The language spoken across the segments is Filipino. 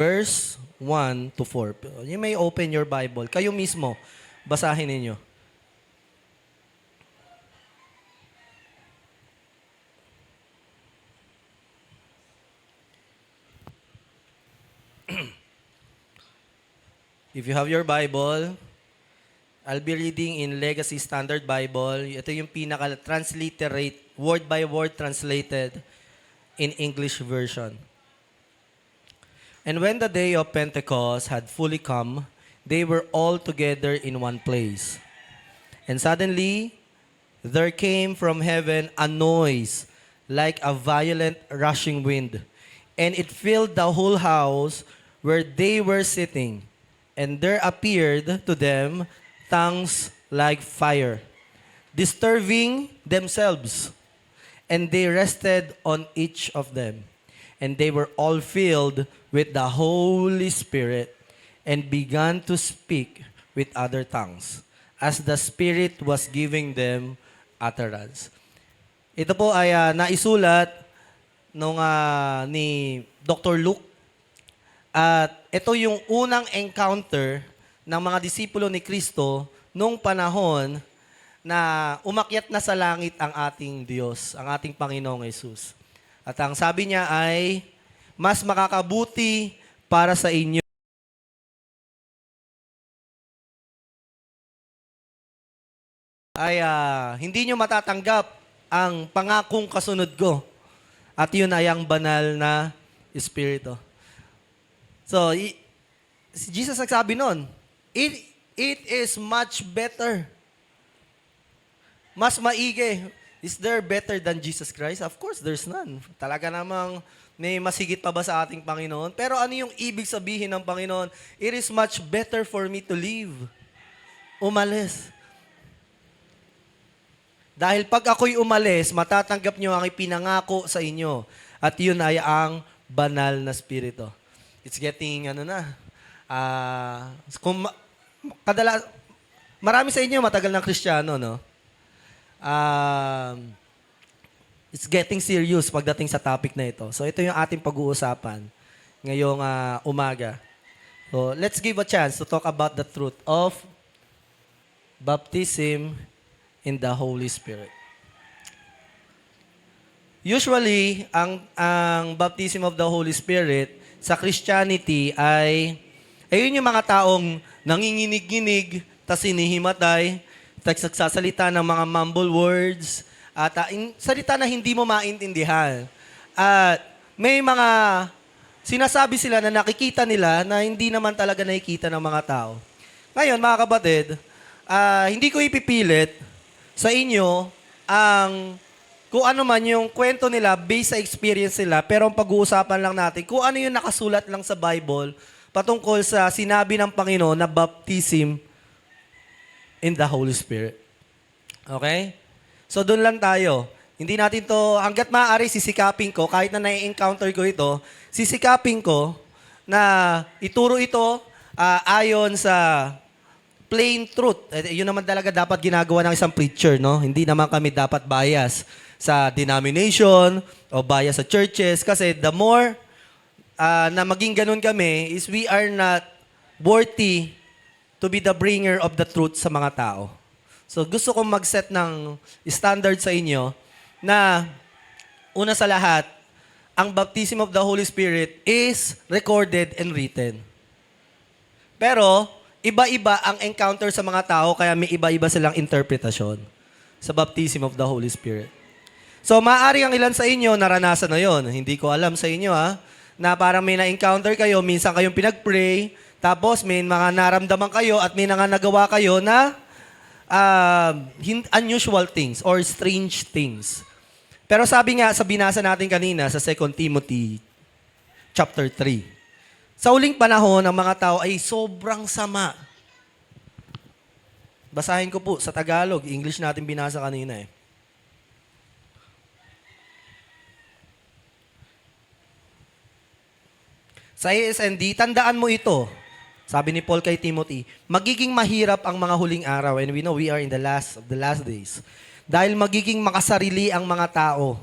verse 1 to 4. You may open your Bible. Kayo mismo, basahin ninyo. If you have your Bible, I'll be reading in Legacy Standard Bible. Ito yung pinaka-transliterate, word by word translated in English version. And when the day of Pentecost had fully come, they were all together in one place. And suddenly, there came from heaven a noise like a violent rushing wind, and it filled the whole house where they were sitting. And there appeared to them tongues like fire, disturbing themselves. And they rested on each of them. And they were all filled with the Holy Spirit and began to speak with other tongues as the Spirit was giving them utterance. Ito po ay naisulat ni Dr. Luke. At ito yung unang encounter ng mga disipulo ni Kristo nung panahon na umakyat na sa langit ang ating Diyos, ang ating Panginoong Yesus. At ang sabi niya ay, mas makakabuti para sa inyo ay hindi nyo matatanggap ang pangakong kasunod ko. At yun ay ang banal na Espiritu. So, si Jesus nagsabi nun, it is much better. Mas maigi. Is there better than Jesus Christ? Of course, there's none. Talaga namang may masigit pa ba sa ating Panginoon? Pero ano yung ibig sabihin ng Panginoon? It is much better for me to live. Umalis. Dahil pag ako'y umalis, matatanggap niyo ang ipinangako sa inyo. At yun ay ang banal na Espiritu. It's getting, marami sa inyo matagal ng Kristiyano, no? It's getting serious pagdating sa topic na ito. So, ito yung ating pag-uusapan ngayong umaga. So, let's give a chance to talk about the truth of baptism in the Holy Spirit. Usually, ang baptism of the Holy Spirit sa Christianity ay ayun yung mga taong nanginginig-ginig, tas hinihimatay, tas nagsasalita ng mga mumble words, at salita na hindi mo maintindihan. At may mga sinasabi sila na nakikita nila na hindi naman talaga nakikita ng mga tao. Ngayon, mga kapatid, hindi ko ipipilit sa inyo ang kung ano man yung kwento nila based sa experience nila, pero ang pag-uusapan lang natin kung ano yung nakasulat lang sa Bible patungkol sa sinabi ng Panginoon na baptism in the Holy Spirit. Okay? So doon lang tayo. Hindi natin to, hanggat maaari sisikapin ko, kahit na na-encounter ko ito, sisikapin ko na ituro ito ayon sa plain truth. Yun naman talaga dapat ginagawa ng isang preacher, no? Hindi naman kami dapat bias sa denomination o bias sa churches kasi the more na maging ganun kami is we are not worthy to be the bringer of the truth sa mga tao. So gusto kong mag-set ng standard sa inyo na una sa lahat, ang baptism of the Holy Spirit is recorded and written. Pero iba-iba ang encounter sa mga tao kaya may iba-iba silang interpretasyon sa baptism of the Holy Spirit. So, maaari ang ilan sa inyo, naranasan na yon. Hindi ko alam sa inyo, na parang may na-encounter kayo, minsan kayong pinag-pray, tapos may mga naramdaman kayo at may mga nagawa kayo na unusual things or strange things. Pero sabi nga, sa binasa natin kanina sa 2 Timothy chapter 3, sa uling panahon, ang mga tao ay sobrang sama. Basahin ko po sa Tagalog. English natin binasa kanina eh. Sa ASND, tandaan mo ito. Sabi ni Paul kay Timothy, magiging mahirap ang mga huling araw, and we know we are in the last days. Dahil magiging makasarili ang mga tao.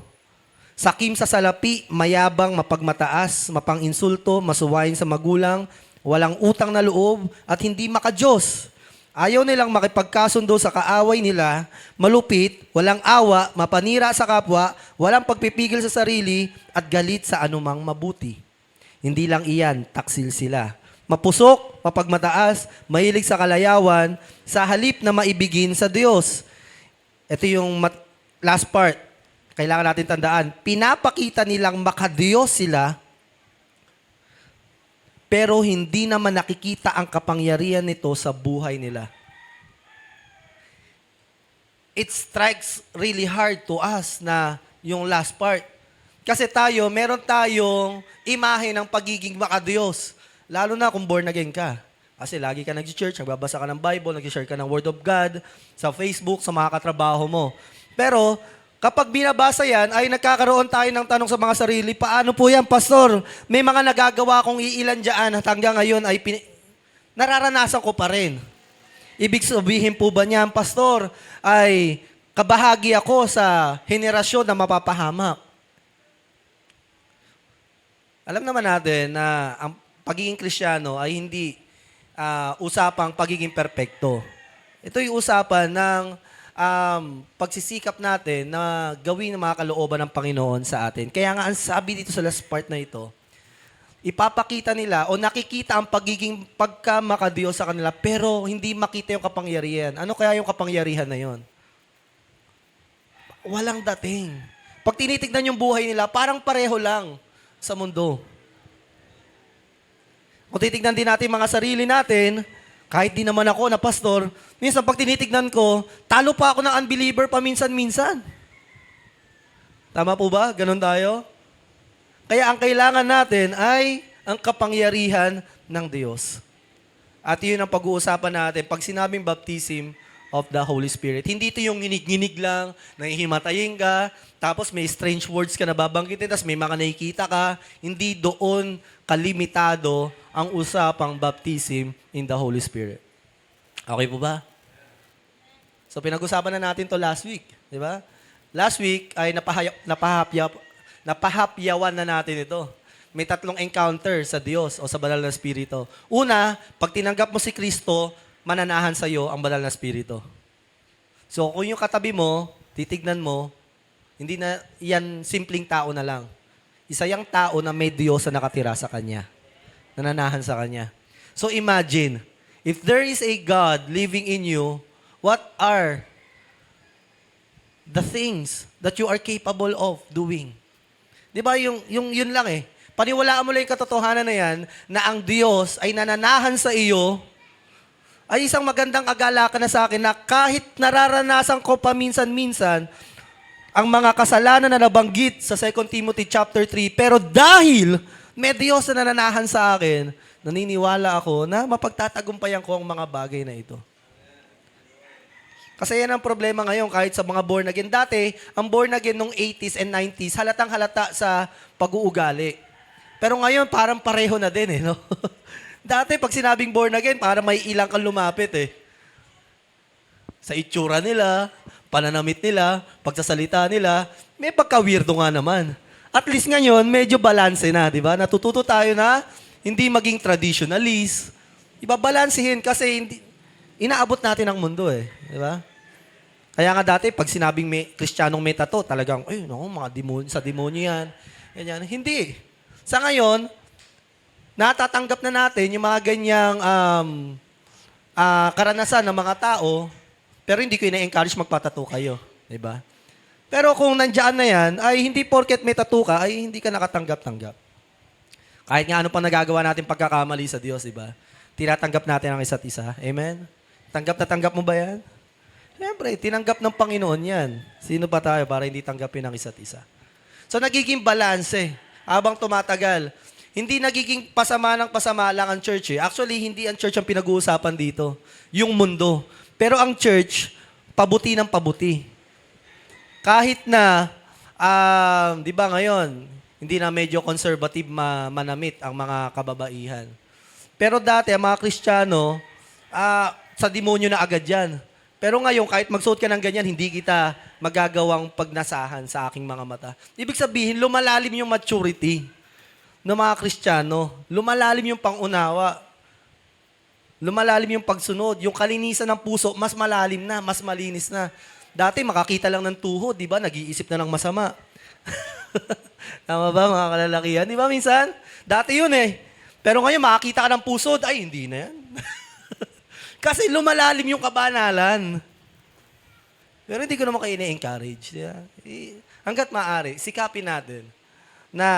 sakim sa salapi, mayabang, mapagmataas, mapang-insulto, masuwain sa magulang, walang utang na loob, at hindi makadiyos. Ayaw nilang makipagkasundo sa kaaway nila, malupit, walang awa, mapanira sa kapwa, walang pagpipigil sa sarili, at galit sa anumang mabuti. Hindi lang iyan, taksil sila. Mapusok, mapagmataas, mahilig sa kalayawan, sa halip na maibigin sa Diyos. Ito yung last part. Kailangan natin tandaan. Pinapakita nilang makadiyos sila, pero hindi naman nakikita ang kapangyarihan nito sa buhay nila. It strikes really hard to us na yung last part. Kasi meron tayong imahe ng pagiging makadiyos. Lalo na kung born again ka. Kasi lagi ka nag-church, nagbabasa ka ng Bible, nag-share ka ng Word of God sa Facebook, sa mga katrabaho mo. Pero kapag binabasa yan, ay nagkakaroon tayo ng tanong sa mga sarili, paano po yan, Pastor? May mga nagagawa kong iilan dyan at hanggang ngayon ay nararanasan ko pa rin. Ibig sabihin po ba niyan, Pastor, ay kabahagi ako sa henerasyon na mapapahamak? Alam naman natin na ang pagiging Kristiyano ay hindi usapang pagiging perpekto. Ito yung usapan ng pagsisikap natin na gawin ang mga kalooban ng Panginoon sa atin. Kaya nga, ang sabi dito sa last part na ito, ipapakita nila o nakikita ang pagiging pagkamakadiyos sa kanila, pero hindi makita yung kapangyarihan. Ano kaya yung kapangyarihan na yon? Walang dating. Pag tinitignan yung buhay nila, parang pareho lang sa mundo. Kung titignan din natin mga sarili natin, kahit di naman ako na pastor, minsan pag tinitignan ko, talo pa ako ng unbeliever paminsan-minsan. Tama po ba? Ganon tayo? Kaya ang kailangan natin ay ang kapangyarihan ng Diyos. At yun ang pag-uusapan natin pag sinabing baptism of the Holy Spirit. Hindi ito yung nginig-nginig lang, nahihimatayin ka, tapos may strange words ka na babanggitin, tapos may mga nakikita ka. Hindi doon kalimitado ang usapang baptism in the Holy Spirit. Okay po ba? So pinag-usapan na natin to last week, di ba? Last week ay napahapyawan na natin ito. May 3 encounter sa Diyos o sa Banal na Espiritu. Una, pag tinanggap mo si Kristo, mananahan sa iyo ang Banal na Espiritu. So kung yung katabi mo, titignan mo, hindi na yan simpleng tao na lang. Isa yung tao na may Diyos na nakatira sa kanya. Nananahan sa kanya. So imagine, if there is a God living in you, what are the things that you are capable of doing? Di ba yun lang eh. Paniwalaan mo lang yung katotohanan na yan, na ang Diyos ay nananahan sa iyo, ay isang magandang agalakan na sa akin na kahit nararanasan ko paminsan-minsan, ang mga kasalanan na nabanggit sa 2 Timothy chapter 3, pero dahil may Diyos na nananahan sa akin, naniniwala ako na mapagtatagumpayan ko ang mga bagay na ito. Kasi yan ang problema ngayon kahit sa mga born again. Dati, ang born again nung 80s and 90s, halatang halata sa pag-uugali. Pero ngayon, parang pareho na din eh, no? Dati, pag sinabing born again, parang may ilang kang lumapit eh. Sa itsura nila, pananamit nila, pagsasalita nila, may pagka-weirdo nga naman. At least ngayon, medyo balanse na, di ba? Natututo tayo na hindi maging traditionalist. Ibabalansehin kasi inaabot natin ang mundo eh. Di ba? Kaya nga dati, pag sinabing may Kristiyanong may tato, talagang, ay, no, mga demonyo, sa demonyo yan. Ganyan. Hindi. Sa ngayon, natatanggap na natin yung mga ganyang karanasan ng mga tao, pero hindi ko ina-encourage magpatato kayo. Diba? Pero kung nandiyan na yan, ay hindi porket may tattoo ka, ay hindi ka nakatanggap-tanggap. Kahit nga ano pa nagagawa natin pagkakamali sa Diyos, diba? Tinatanggap natin ang isa't isa. Amen? Tanggap na tanggap mo ba yan? Siyempre, tinanggap ng Panginoon yan. Sino ba tayo para hindi tanggapin ang isa't isa? So, nagiging balanse habang tumatagal. Hindi nagiging pasama ng pasama lang ang church eh. Actually, hindi ang church ang pinag-uusapan dito. Yung mundo. Pero ang church, pabuti ng pabuti. Kahit na, di ba ngayon, hindi na medyo conservative manamit ang mga kababaihan. Pero dati, ang mga Kristiyano, sa demonyo na agad yan. Pero ngayon, kahit magsuot ka ng ganyan, hindi kita magagawang pagnasahan sa aking mga mata. Ibig sabihin, lumalalim yung maturity ng mga Kristiyano. Lumalalim yung pangunawa. Lumalalim yung pagsunod. Yung kalinisan ng puso, mas malalim na, mas malinis na. Dati, makakita lang ng tuhod, di ba? Nag-iisip na ng masama. Tama ba, mga kalalakihan? Di ba minsan? Dati yun eh. Pero ngayon, makakita ka ng pusod, ay, hindi na yan. Kasi lumalalim yung kabanalan. Pero hindi ko naman kayo na-encourage. Yeah? Hanggat maaari, sikapin natin na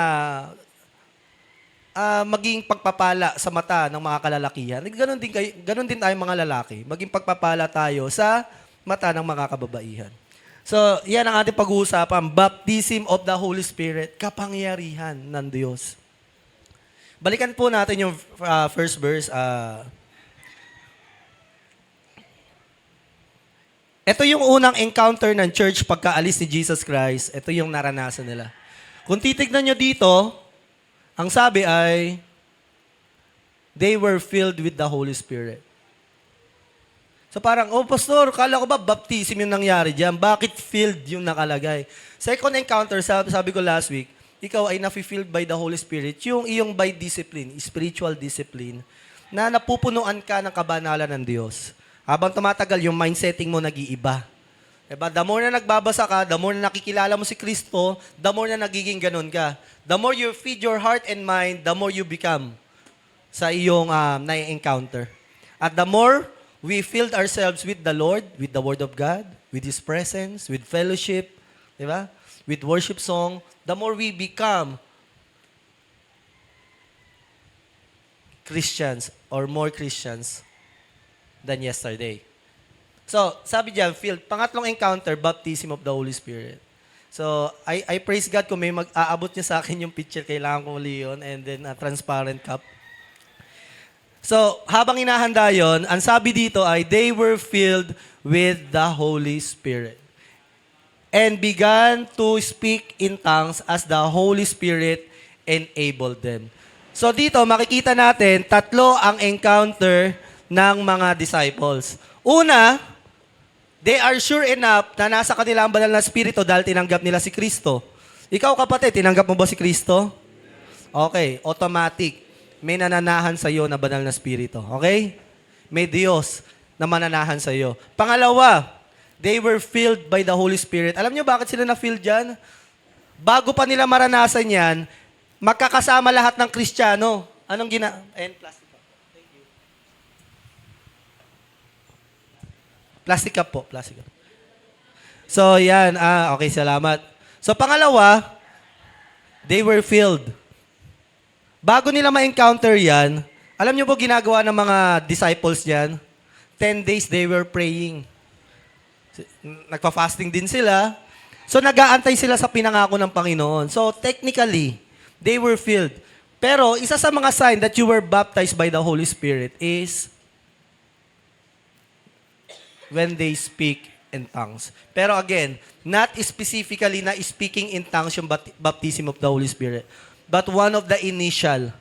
maging pagpapala sa mata ng mga kalalakihan. Ganon din tayo mga lalaki. Maging pagpapala tayo sa mata ng mga kababaihan. So, yan ang ating pag-uusapan. Baptism of the Holy Spirit. Kapangyarihan ng Diyos. Balikan po natin yung first verse. Ito yung unang encounter ng church pagkaalis ni Jesus Christ. Ito yung naranasan nila. Kung titignan nyo dito, ang sabi ay, they were filled with the Holy Spirit. So parang, oh pastor, kala ko ba baptism yung nangyari dyan? Bakit filled yung nakalagay? Second encounter, sabi ko last week, ikaw ay nafi-filled by the Holy Spirit, yung iyong by discipline, spiritual discipline, na napupunuan ka ng kabanalan ng Diyos. Habang tumatagal, yung mindsetting mo nag-iiba. Diba? The more na nagbabasa ka, the more na nakikilala mo si Kristo, the more na nagiging ganun ka. The more you feed your heart and mind, the more you become sa iyong na-encounter. At the more we filled ourselves with the Lord, with the Word of God, with His presence, with fellowship, diba? With worship song, the more we become Christians or more Christians than yesterday. So, sabi diyan, filled. Pangatlong encounter, baptism of the Holy Spirit. So, I praise God kung may mag-aabot niya sa akin yung picture, kailangan ko uli yun, and then a transparent cup. So, habang inahanda yon, ang sabi dito ay, they were filled with the Holy Spirit and began to speak in tongues as the Holy Spirit enabled them. So, dito makikita natin, tatlo ang encounter ng mga disciples. Una, they are sure enough na nasa kanila ang banal na Espiritu dahil tinanggap nila si Kristo. Ikaw kapatid, tinanggap mo ba si Kristo? Okay, automatic. May nananahan sa iyo na banal na Espiritu. Okay? May Diyos na mananahan sa iyo. Pangalawa, they were filled by the Holy Spirit. Alam niyo bakit sila na-filled dyan? Bago pa nila maranasan yan, magkakasama lahat ng Kristiyano. Anong plastic cup. Thank you. Plastic cup po. Plastic cup. So, yan. Okay, salamat. So, pangalawa, they were filled. Bago nila ma-encounter yan, alam niyo po ginagawa ng mga disciples yan? 10 days they were praying. Nagpa-fasting din sila. So nag-aantay sila sa pinangako ng Panginoon. So technically, they were filled. Pero isa sa mga sign that you were baptized by the Holy Spirit is when they speak in tongues. Pero again, not specifically na speaking in tongues yung baptism of the Holy Spirit. But one of the initial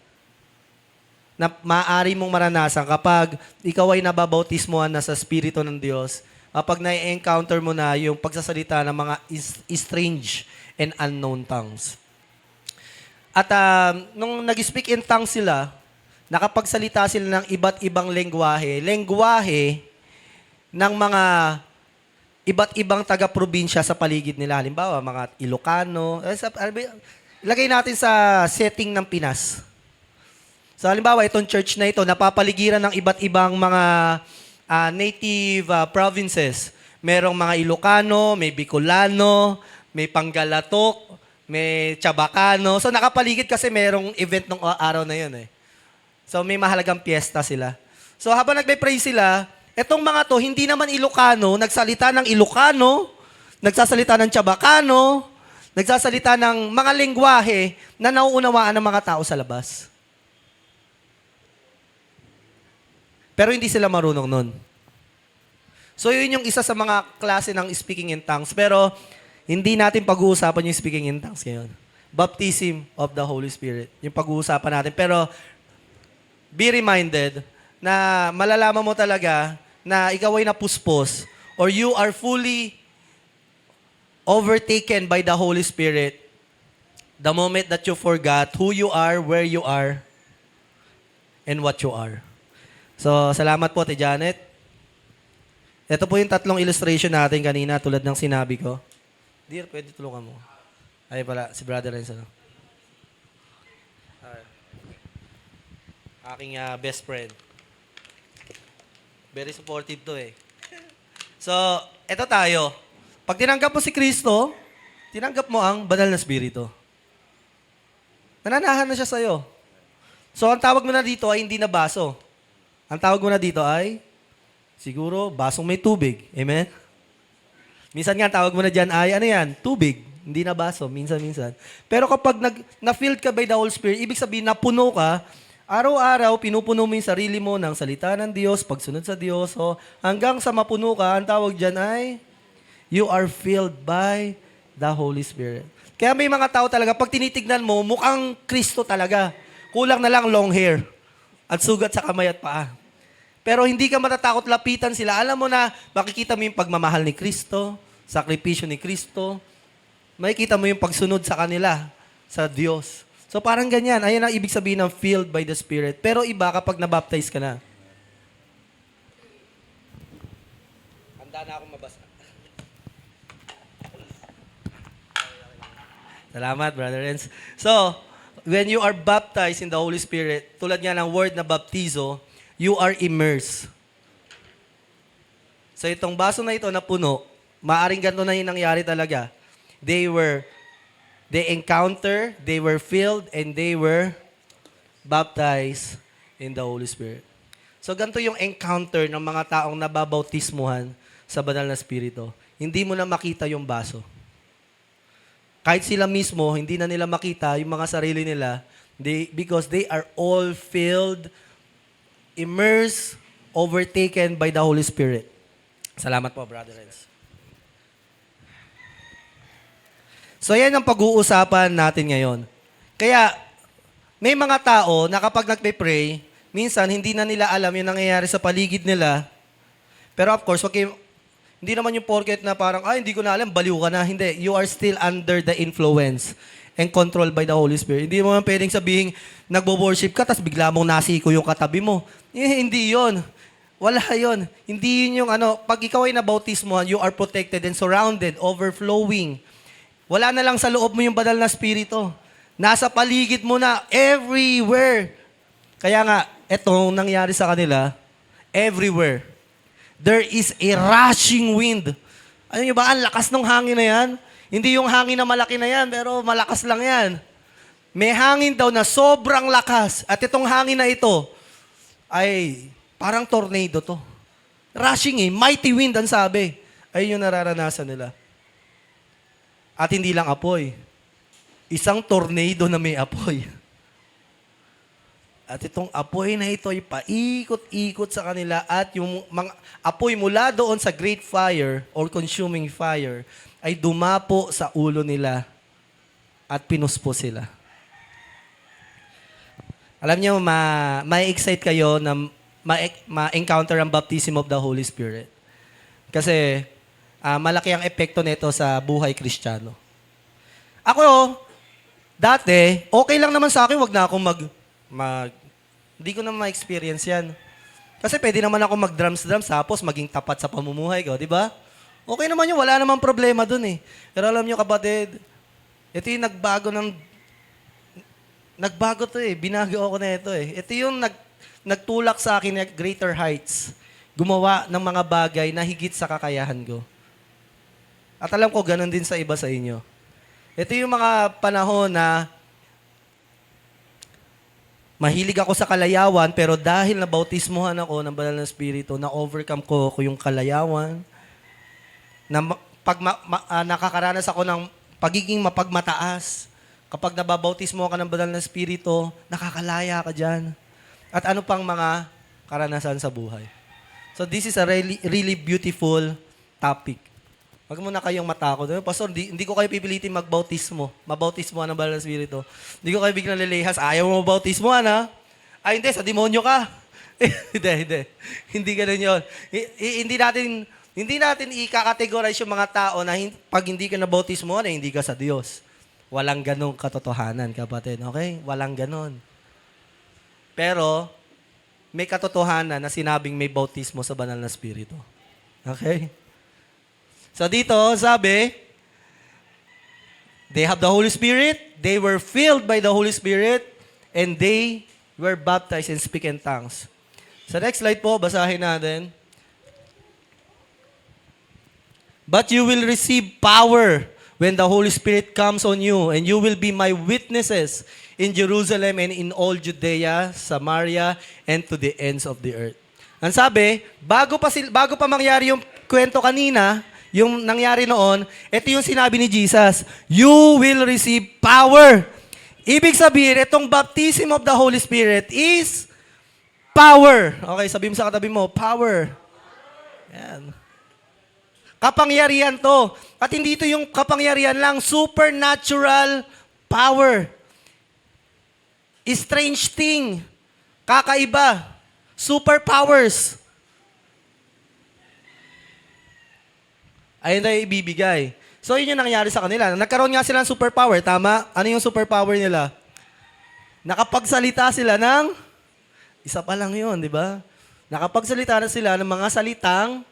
na maaari mong maranasan kapag ikaw ay nababautismohan na sa Espiritu ng Diyos, kapag na-encounter mo na yung pagsasalita ng mga strange and unknown tongues. At nung nag-speak in tongues sila, nakapagsalita sila ng iba't ibang lengguwahe ng mga iba't ibang taga-probinsya sa paligid nila. Halimbawa, mga Ilocano. Ilagay natin sa setting ng Pinas. So halimbawa, itong church na ito, napapaligiran ng iba't ibang mga native provinces. Merong mga Ilocano, may Bicolano, may Panggalatok, may Chabacano. So nakapaligid kasi merong event ng araw na yun eh. So may mahalagang piyesta sila. So habang nagbe-pray sila, etong mga to, hindi naman Ilocano, nagsalita ng Ilocano, nagsasalita ng Chabacano, nagsasalita ng mga lengguwahe na nauunawaan ng mga tao sa labas. Pero hindi sila marunong nun. So yun yung isa sa mga klase ng speaking in tongues. Pero hindi natin pag-uusapan yung speaking in tongues ngayon. Baptism of the Holy Spirit. Yung pag-uusapan natin. Pero be reminded na malalaman mo talaga na ikaw ay napuspos or you are fully overtaken by the Holy Spirit the moment that you forgot who you are, where you are, and what you are. So, salamat po, Ate Janet. Ito po yung tatlong illustration natin kanina tulad ng sinabi ko. Dear, pwede tulungan mo. Ay pala, si Brother Renzo. Aking best friend. Very supportive to eh. So, eto tayo. Pag tinanggap mo si Kristo, tinanggap mo ang banal na spirito. Nananahan na siya sa'yo. So, ang tawag mo na dito ay hindi na baso. Ang tawag mo na dito ay, siguro, basong may tubig. Amen? Minsan nga, tawag mo na dyan ay, ano yan? Tubig. Hindi na baso. Minsan-minsan. Pero kapag na-filled ka by the Holy Spirit, ibig sabihin, napuno ka, araw-araw, pinupuno mo yung sarili mo ng salita ng Diyos, pagsunod sa Diyos. So, hanggang sa mapuno ka, ang tawag dyan ay, you are filled by the Holy Spirit. Kaya may mga tao talaga, pag tinitignan mo, mukhang Kristo talaga. Kulang na lang long hair at sugat sa kamay at paa. Pero hindi ka matatakot lapitan sila. Alam mo na, makikita mo yung pagmamahal ni Kristo, sakripisyo ni Kristo, makikita mo yung pagsunod sa kanila, sa Diyos. So parang ganyan. Ayan ang ibig sabihin ng filled by the Spirit. Pero iba kapag nabaptize ka na. Handa na akong mabasa. Salamat, Brother Renz. So, when you are baptized in the Holy Spirit, tulad nga ng word na baptizo, you are immersed. So, itong baso na ito na puno, maaring ganito na yung nangyari talaga. They encounter, they were filled, and they were baptized in the Holy Spirit. So, ganito yung encounter ng mga taong nababautismuhan sa banal na Espiritu. Hindi mo na makita yung baso. Kahit sila mismo, hindi na nila makita yung mga sarili nila because they are all filled, immersed, overtaken by the Holy Spirit. Salamat po, Brother Renz. So, yan ang pag-uusapan natin ngayon. Kaya, may mga tao na kapag nagpe-pray, minsan hindi na nila alam yung nangyayari sa paligid nila. Pero of course, hindi naman yung porket na parang, hindi ko na alam, baliw ka na. Hindi. You are still under the influence and controlled by the Holy Spirit. Hindi mo man pwedeng sabihin, nagbo-worship ka, tapos bigla mong nasiko yung katabi mo. Hindi yon. Wala yon. Hindi yun yung pag ikaw ay nabautismohan, you are protected and surrounded, overflowing. Wala na lang sa loob mo yung banal na spirito. Nasa paligid mo na, everywhere. Kaya nga, etong nangyari sa kanila, everywhere. There is a rushing wind. Alam niyo ba, ang lakas ng hangin na yan? Hindi yung hangin na malaki na yan, pero malakas lang yan. May hangin daw na sobrang lakas. At itong hangin na ito, ay parang tornado to. Rushing mighty wind ang sabi. Ayun yung nararanasan nila. At hindi lang apoy. Isang tornado na may apoy. At itong apoy na ito ay paikot-ikot sa kanila at yung mga apoy mula doon sa great fire or consuming fire ay dumapo sa ulo nila at pinuspo sila. Alam niyo, ma-excite kayo na ma-encounter ang baptism of the Holy Spirit. Kasi malaki ang epekto nito sa buhay Kristiyano. Ako, dati, okay lang naman sa akin, wag na akong hindi ko na ma-experience yan. Kasi pwede naman ako mag-drums tapos maging tapat sa pamumuhay ko, di ba? Okay naman yun, wala namang problema dun eh. Pero alam nyo kapatid, ito yung nagbago to eh, binago ako na ito eh. Ito yung nagtulak sa akin na greater heights. Gumawa ng mga bagay na higit sa kakayahan ko. At alam ko, ganun din sa iba sa inyo. Ito yung mga panahon na mahilig ako sa kalayawan, pero dahil nabautismuhan ako ng banal na Espiritu, na-overcome ko yung kalayawan, na nakakaranas ako ng pagiging mapagmataas. Kapag nababautismo ka ng banal na Espiritu, nakakalaya ka dyan. At ano pang mga karanasan sa buhay. So this is a really beautiful topic. Wag mo na kayong matakot. Pastor, hindi ko kayo pipilitin magbautismo. Mabautismo ng banal na Espiritu. Hindi ko kayo biglang lilihas. Ayaw mo mabautismo, ha? Ay, hindi. Sa demonyo ka. Hindi. Hindi ganun yun. Hindi natin i-categorize yung mga tao na pag hindi ka nabautismo, na hindi ka sa Diyos. Walang ganong katotohanan, kapatid. Okay? Walang ganon. Pero, may katotohanan na sinabing may bautismo sa banal na spirito. Okay? So dito, sabi, they have the Holy Spirit, they were filled by the Holy Spirit, and they were baptized and speak in tongues. Sa next slide po, basahin natin. But you will receive power when the Holy Spirit comes on you, and you will be my witnesses in Jerusalem and in all Judea, Samaria, and to the ends of the earth. Ang sabi, bago pa mangyari yung kwento kanina, yung nangyari noon, ito yung sinabi ni Jesus, you will receive power. Ibig sabihin, itong baptism of the Holy Spirit is power. Okay, sabi mo sa katabi mo, power. Yan. Kapangyarihan to. At hindi ito yung kapangyarihan lang, supernatural power. Strange thing. Kakaiba. Superpowers. Ayun na ibibigay. So, yun yung nangyari sa kanila. Nagkaroon nga sila ng superpower. Tama? Ano yung superpower nila? Nakapagsalita sila ng, isa pa lang yun, di ba? Nakapagsalita na sila ng mga salitang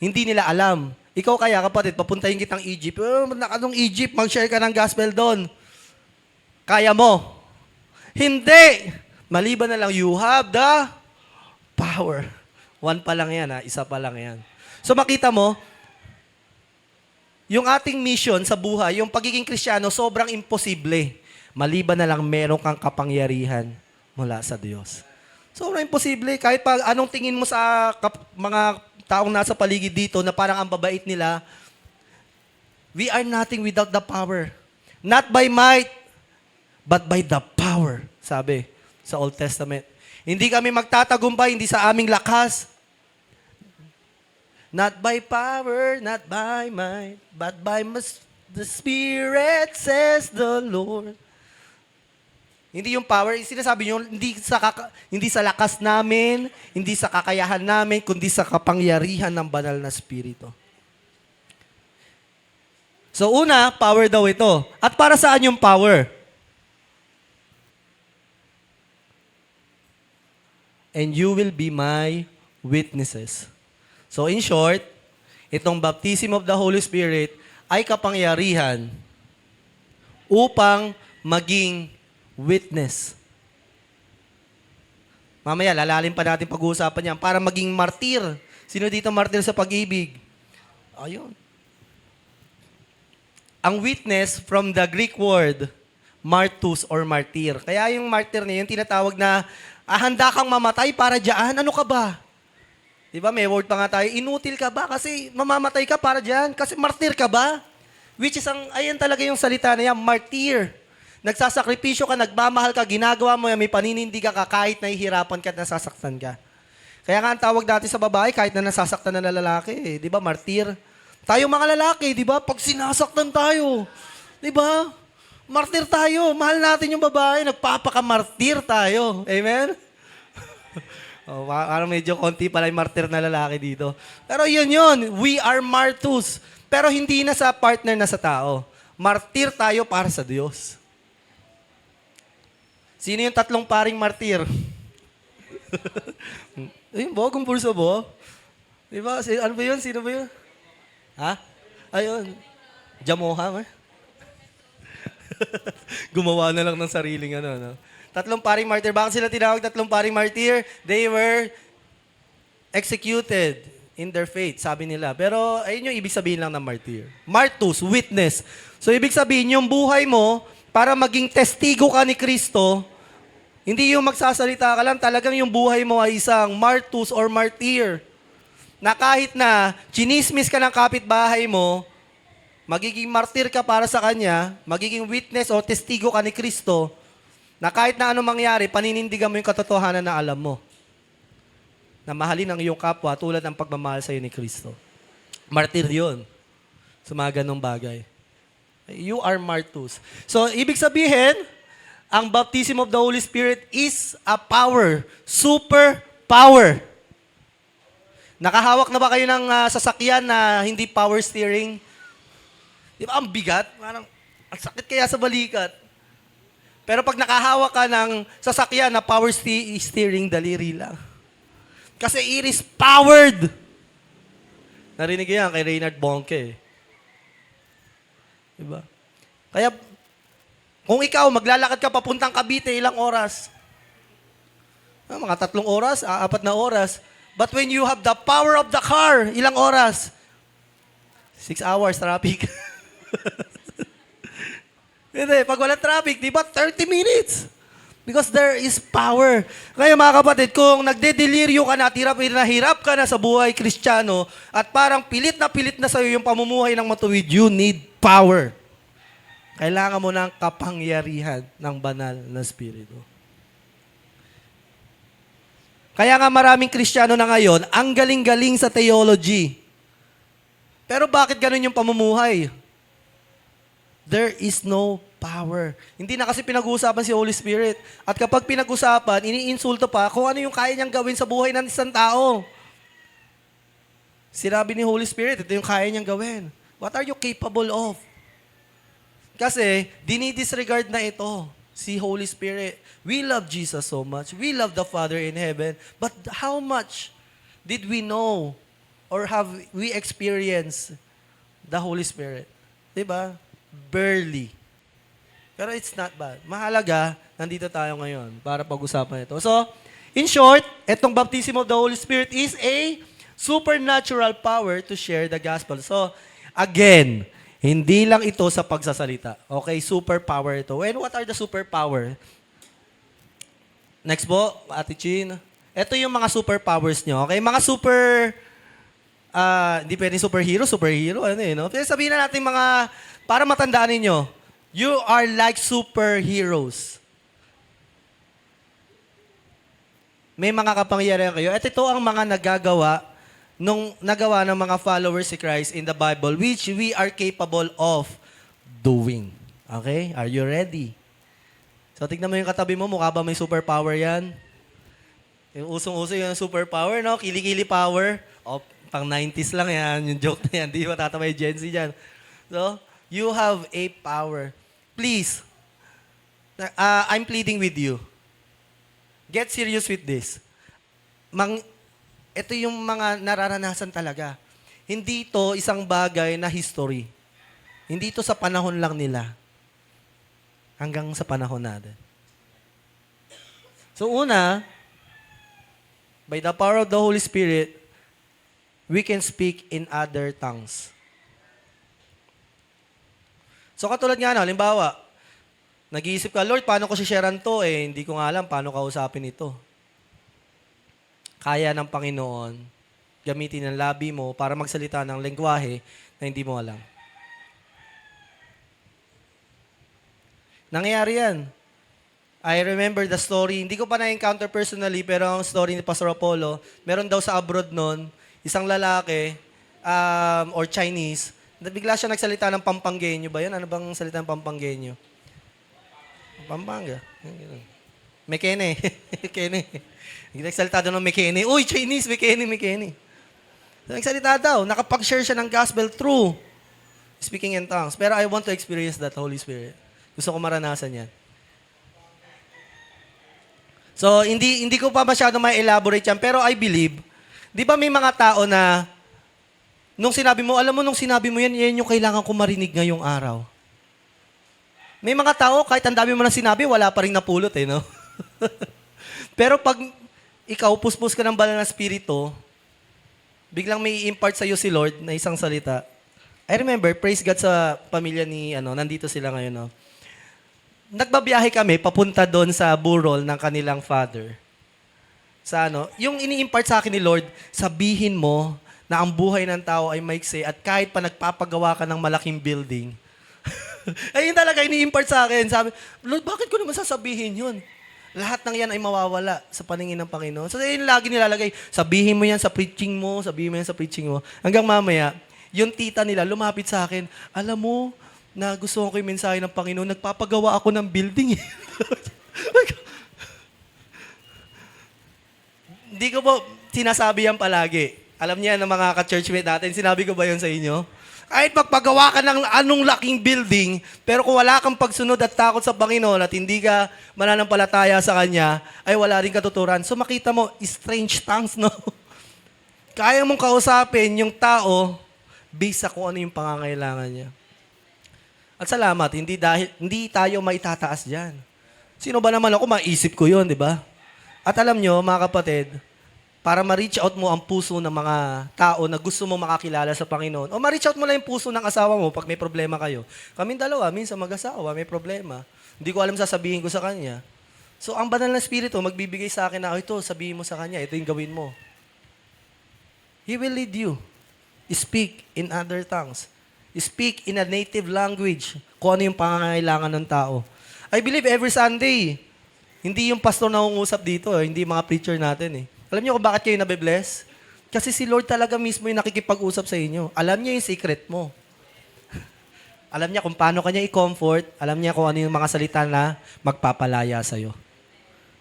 hindi nila alam. Ikaw kaya, kapatid, papuntahin kitang Egypt. Anong Egypt? Mag-share ka ng gospel doon. Kaya mo. Hindi! Maliban na lang, you have the power. One pa lang yan, ha? Isa pa lang yan. So makita mo, yung ating mission sa buhay, yung pagiging Kristiyano, sobrang imposible. Maliban na lang meron kang kapangyarihan mula sa Diyos. Sobrang imposible. Kahit pa anong tingin mo sa mga taong nasa paligid dito na parang ang babait nila, we are nothing without the power. Not by might, but by the power, sabi sa Old Testament. Hindi kami magtatagumpay, hindi sa aming lakas. Not by power, not by might, but by the Spirit, says the Lord. Hindi yung power, sinasabi nyo, hindi sa lakas namin, hindi sa kakayahan namin, kundi sa kapangyarihan ng banal na Espiritu. So una, power daw ito. At para saan yung power? And you will be my witnesses. So in short, itong baptism of the Holy Spirit ay kapangyarihan upang maging witness. Mamaya, lalalim pa natin pag-uusapan yan. Para maging martir. Sino dito martir sa pag-ibig? Ayun. Ang witness from the Greek word, martus or martir. Kaya yung martir na yun, tinatawag na, handa kang mamatay para dyan. Ano ka ba? Diba, may word pa nga tayo, inutil ka ba? Kasi mamamatay ka para dyan. Kasi martir ka ba? Which is, ayan talaga yung salita na yan, martir. Nagsasakripisyo ka, nagmamahal ka, ginagawa mo yan, may paninindigan ka kahit nahihirapan ka at nasasaktan ka. Kaya nga ang tawag natin sa babae, kahit na nasasaktan na lalaki, di ba, martir. Tayo mga lalaki, di ba, pag sinasaktan tayo, di ba, martir tayo, mahal natin yung babae, nagpapaka-martir tayo. Amen? Parang medyo konti pala yung martir na lalaki dito. Pero yun, we are martus. Pero hindi na sa partner na sa tao. Martir tayo para sa Diyos. Sino yung tatlong paring martir? Ayun, kung pulso bo. Di ba? Ano ba yun? Sino ba yun? Ha? Ayun. Jamoha, gumawa na lang ng sariling no? Tatlong paring martir. Bakit sila tinawag tatlong paring martir? They were executed in their faith, sabi nila. Pero ayun yung ibig sabihin lang ng martir. Martus, witness. So ibig sabihin, yung buhay mo, para maging testigo ka ni Kristo, hindi yung magsasalita ka lang, talagang yung buhay mo ay isang martus or martir. Na kahit na chinismis ka ng kapitbahay mo, magiging martir ka para sa kanya, magiging witness o testigo ka ni Kristo, na kahit na anong mangyari, paninindigan mo yung katotohanan na alam mo. Na mahalin ang iyong kapwa tulad ng pagmamahal sa iyo ni Kristo. Martir yun. Sa mga ganong bagay. You are martus. So, ibig sabihin, ang baptism of the Holy Spirit is a power, super power, Nakahawak na ba kayo ng sasakyan na hindi power steering? Di ba ang bigat? Parang, ang sakit kaya sa balikat. Pero pag nakahawak ka ng sasakyan na power steering, daliri lang. Kasi it is powered. Narinig ko yan kay Reynard Bonnke. Diba? Kaya, kung ikaw, maglalakad ka papuntang Cavite, ilang oras? Mga 3 oras, 4 na oras. But when you have the power of the car, ilang oras? 6 hours traffic. Hindi, pag wala traffic, di ba 30 minutes? Because there is power. Kaya mga kapatid, kung nagdedeliryo ka na at hirap ka na sa buhay Kristiyano at parang pilit na sa'yo yung pamumuhay ng matuwid, you need power. Kailangan mo ng kapangyarihan ng banal na Espiritu. Kaya nga maraming Kristiyano na ngayon, ang galing-galing sa theology. Pero bakit ganun yung pamumuhay? There is no power. Hindi na kasi pinag-uusapan si Holy Spirit. At kapag pinag-usapan, iniinsulto pa kung ano yung kaya niyang gawin sa buhay ng isang tao. Sinabi ni Holy Spirit, ito yung kaya niyang gawin. What are you capable of? Kasi, dinidisregard na ito. Si Holy Spirit. We love Jesus so much. We love the Father in heaven. But how much did we know or have we experienced the Holy Spirit? Diba? Barely. Pero it's not bad. Mahalaga, nandito tayo ngayon para pag-usapan ito. So, in short, itong baptism of the Holy Spirit is a supernatural power to share the gospel. So, again, hindi lang ito sa pagsasalita. Okay, superpower ito. And what are the superpower? Next po, Ate Chin. Ito yung mga superpowers nyo. Okay, mga hindi pwedeng superhero, ano eh, no? Pero sabihin na natin mga, para matandaan ninyo, you are like superheroes. May mga kapangyarihan kayo. At ito ang mga nagawa ng mga followers si Christ in the Bible, which we are capable of doing. Okay? Are you ready? So, tignan mo yung katabi mo, mukha ba may superpower yan? Yung usong-uso yung superpower, no? Kilikili power. O, pang 90s lang yan, yung joke na yan. Di ba tatamay Gen Z dyan? So, you have a power. Please, I'm pleading with you. Get serious with this. Ito yung mga nararanasan talaga. Hindi ito isang bagay na history. Hindi ito sa panahon lang nila. Hanggang sa panahon natin. So una, by the power of the Holy Spirit, we can speak in other tongues. So katulad nga na, halimbawa, nag-iisip ka, Lord, paano ko si-sharean to? Hindi ko nga alam paano kausapin ito. Kaya ng Panginoon, gamitin ang labi mo para magsalita ng lengguwahe na hindi mo alam. Nangyayari yan. I remember the story, hindi ko pa na-encounter personally, pero ang story ni Pastor Apollo, meron daw sa abroad nun, isang lalaki, or Chinese, bigla siya nagsalita ng Pampanggenyo ba yan? Ano bang salita ng Pampanggenyo? Pampanga. Mekene. Mekene. Nagsalita daw ng Mekene. Uy, Chinese, Mekene. Nagsalita daw. Nakapag-share siya ng gospel through speaking in tongues. Pero I want to experience that Holy Spirit. Gusto ko maranasan yan. So, hindi ko pa masyado ma-elaborate yan. Pero I believe, di ba may mga tao na nung sinabi mo yan, yan yung kailangan ko marinig ngayong araw. May mga tao, kahit ang dami mo na sinabi, wala pa rin napulot no? Pero pag ikaw, puspos ka ng banal na spirito, biglang may impart sa'yo si Lord na isang salita. I remember, praise God sa pamilya ni, nandito sila ngayon, no? Nagbabiyahe kami, papunta doon sa burol ng kanilang father. Yung ini-impart sa akin ni Lord, sabihin mo na ang buhay ng tao ay maiksi at kahit pa nagpapagawa ka ng malaking building. Ayun talaga, ini-impart sa akin. Sabi, Lord, bakit ko naman sasabihin yun? Lahat ng yan ay mawawala sa paningin ng Panginoon. So, yun lagi nilalagay. Sabihin mo yan sa preaching mo, Hanggang mamaya, yung tita nila lumapit sa akin, alam mo, na gusto ko yung mensahe ng Panginoon, nagpapagawa ako ng building. Hindi ko po sinasabi yan palagi. Alam niya ng mga ka-churchmate natin, sinabi ko ba yun sa inyo? Kahit magpagawa ka ng anong laking building, pero kung wala kang pagsunod at takot sa Panginoon at hindi ka mananampalataya sa Kanya, ay wala rin katuturan. So makita mo, strange tongues, no? Kaya mong kausapin yung tao based sa kung ano yung pangangailangan niya. At salamat, hindi tayo maitataas diyan. Sino ba naman ako, maisip ko 'yon, di ba? At alam nyo, mga kapatid, para ma-reach out mo ang puso ng mga tao na gusto mo makakilala sa Panginoon, o ma-reach out mo lang yung puso ng asawa mo pag may problema kayo. Kaming dalawa, minsan mag-asawa, may problema. Hindi ko alam sasabihin ko sa kanya. So, ang banal na Espiritu, magbibigay sa akin na, ito, sabihin mo sa kanya, ito yung gawin mo. He will lead you. Speak in other tongues. Speak in a native language kung ano yung pangangailangan ng tao. I believe every Sunday, hindi yung pastor na ungusap dito, hindi mga preacher natin eh. Alam niyo kung bakit kayo nabe-bless? Kasi si Lord talaga mismo yung nakikipag-usap sa inyo. Alam niya yung secret mo. Alam niya kung paano kanya i-comfort. Alam niya kung ano yung mga salita na magpapalaya sa'yo.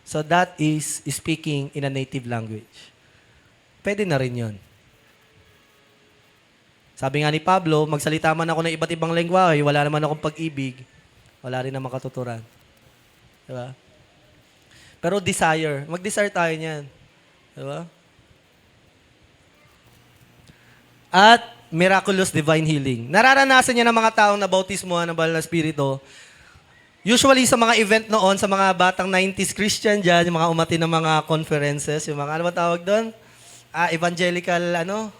So that is speaking in a native language. Pwede na rin yun. Sabi nga ni Pablo, magsalita man ako ng iba't ibang lengguwahe, wala naman akong pag-ibig, wala rin naman katuturan. Diba? Pero desire. Mag-desire tayo niyan. Diba? At miraculous divine healing. Nararanasan niya ng mga taong nabautismuhan ng Banal na Espiritu. Usually sa mga event noon, sa mga batang 90s Christian dyan, yung mga umati ng mga conferences, yung mga, ano ba tawag doon? Evangelical,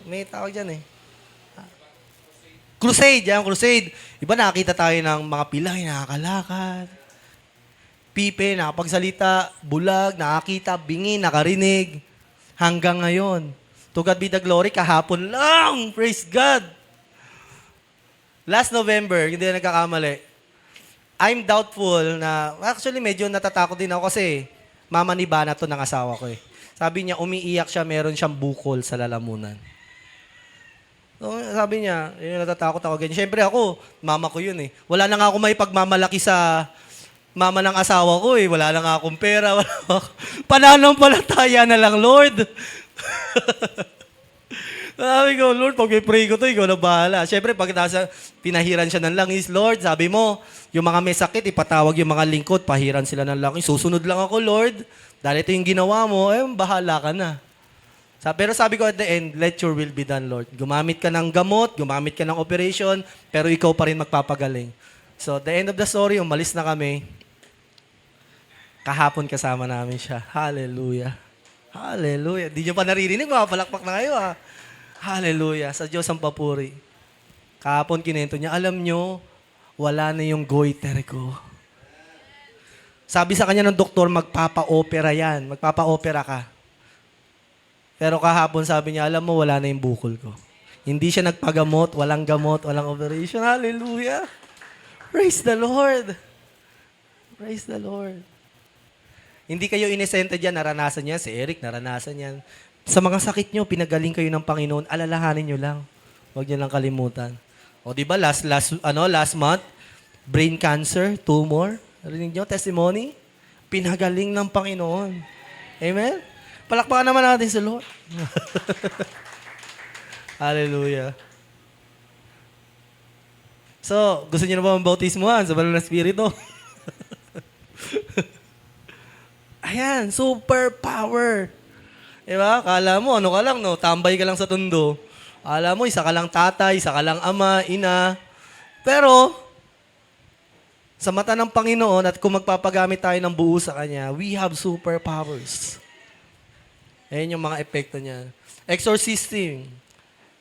may tawag dyan eh. Crusade, yan, crusade. Iba nakakita tayo ng mga pilay, nakakalakad. Pipe, nakapagsalita, bulag, nakakita, bingi, nakarinig. Hanggang ngayon. To God be the glory, kahapon lang. Praise God. Last November, hindi na nagkakamali. I'm doubtful na, actually medyo natatakot din ako kasi mama ni Bana to ng asawa ko eh. Sabi niya, umiiyak siya, meron siyang bukol sa lalamunan. So, sabi niya, natatakot ako ganyan. Siyempre ako, mama ko yun eh. Wala na nga ako may pagmamalaki sa mama ng asawa ko eh. Wala na nga akong pera. Pananampalataya na lang, Lord. Sabi ko, Lord, pag pray ko to, ikaw na bahala. Siyempre, pag pinahiran siya ng langis, Lord, sabi mo, yung mga may sakit, ipatawag yung mga lingkod, pahiran sila ng langis. Susunod lang ako, Lord. Dahil ito yung ginawa mo, bahala ka na. Pero sabi ko at the end, let your will be done, Lord. Gumamit ka ng gamot, gumamit ka ng operation, pero ikaw pa rin magpapagaling. So, the end of the story, umalis na kami. Kahapon kasama namin siya. Hallelujah. Hallelujah. Di nyo pa naririnig, mapapalakpak na kayo ha. Hallelujah. Sa Diyos ang papuri. Kahapon kinento niya, alam nyo, wala na yung goiter ko. Sabi sa kanya ng doktor, magpapa-opera yan. Magpapa-opera ka. Pero kahapon sabi niya, alam mo, wala na yung bukol ko. Hindi siya nagpagamot, walang gamot, walang operation. Hallelujah. Praise the Lord. Praise the Lord. Hindi kayo inesente dyan, naranasan niya. Si Eric, naranasan yan. Sa mga sakit nyo, pinagaling kayo ng Panginoon, alalahanin nyo lang. Huwag nyo lang kalimutan. O di ba last month, brain cancer, tumor. Narinig nyo, testimony? Pinagaling ng Panginoon. Amen? Palakpakan naman natin sa Lord. Hallelujah. So, gusto niyo na ba mabautismuhan sa Banal na Espiritu? Ayan, super power. Diba? Kala mo, ano ka lang, no? Tambay ka lang sa tundo. Kala mo, isa ka lang tatay, isa ka lang ama, ina. Pero, sa mata ng Panginoon at kung magpapagamit tayo ng buo sa Kanya, we have superpowers. Ayan yung mga epekto niya. Exorcisting.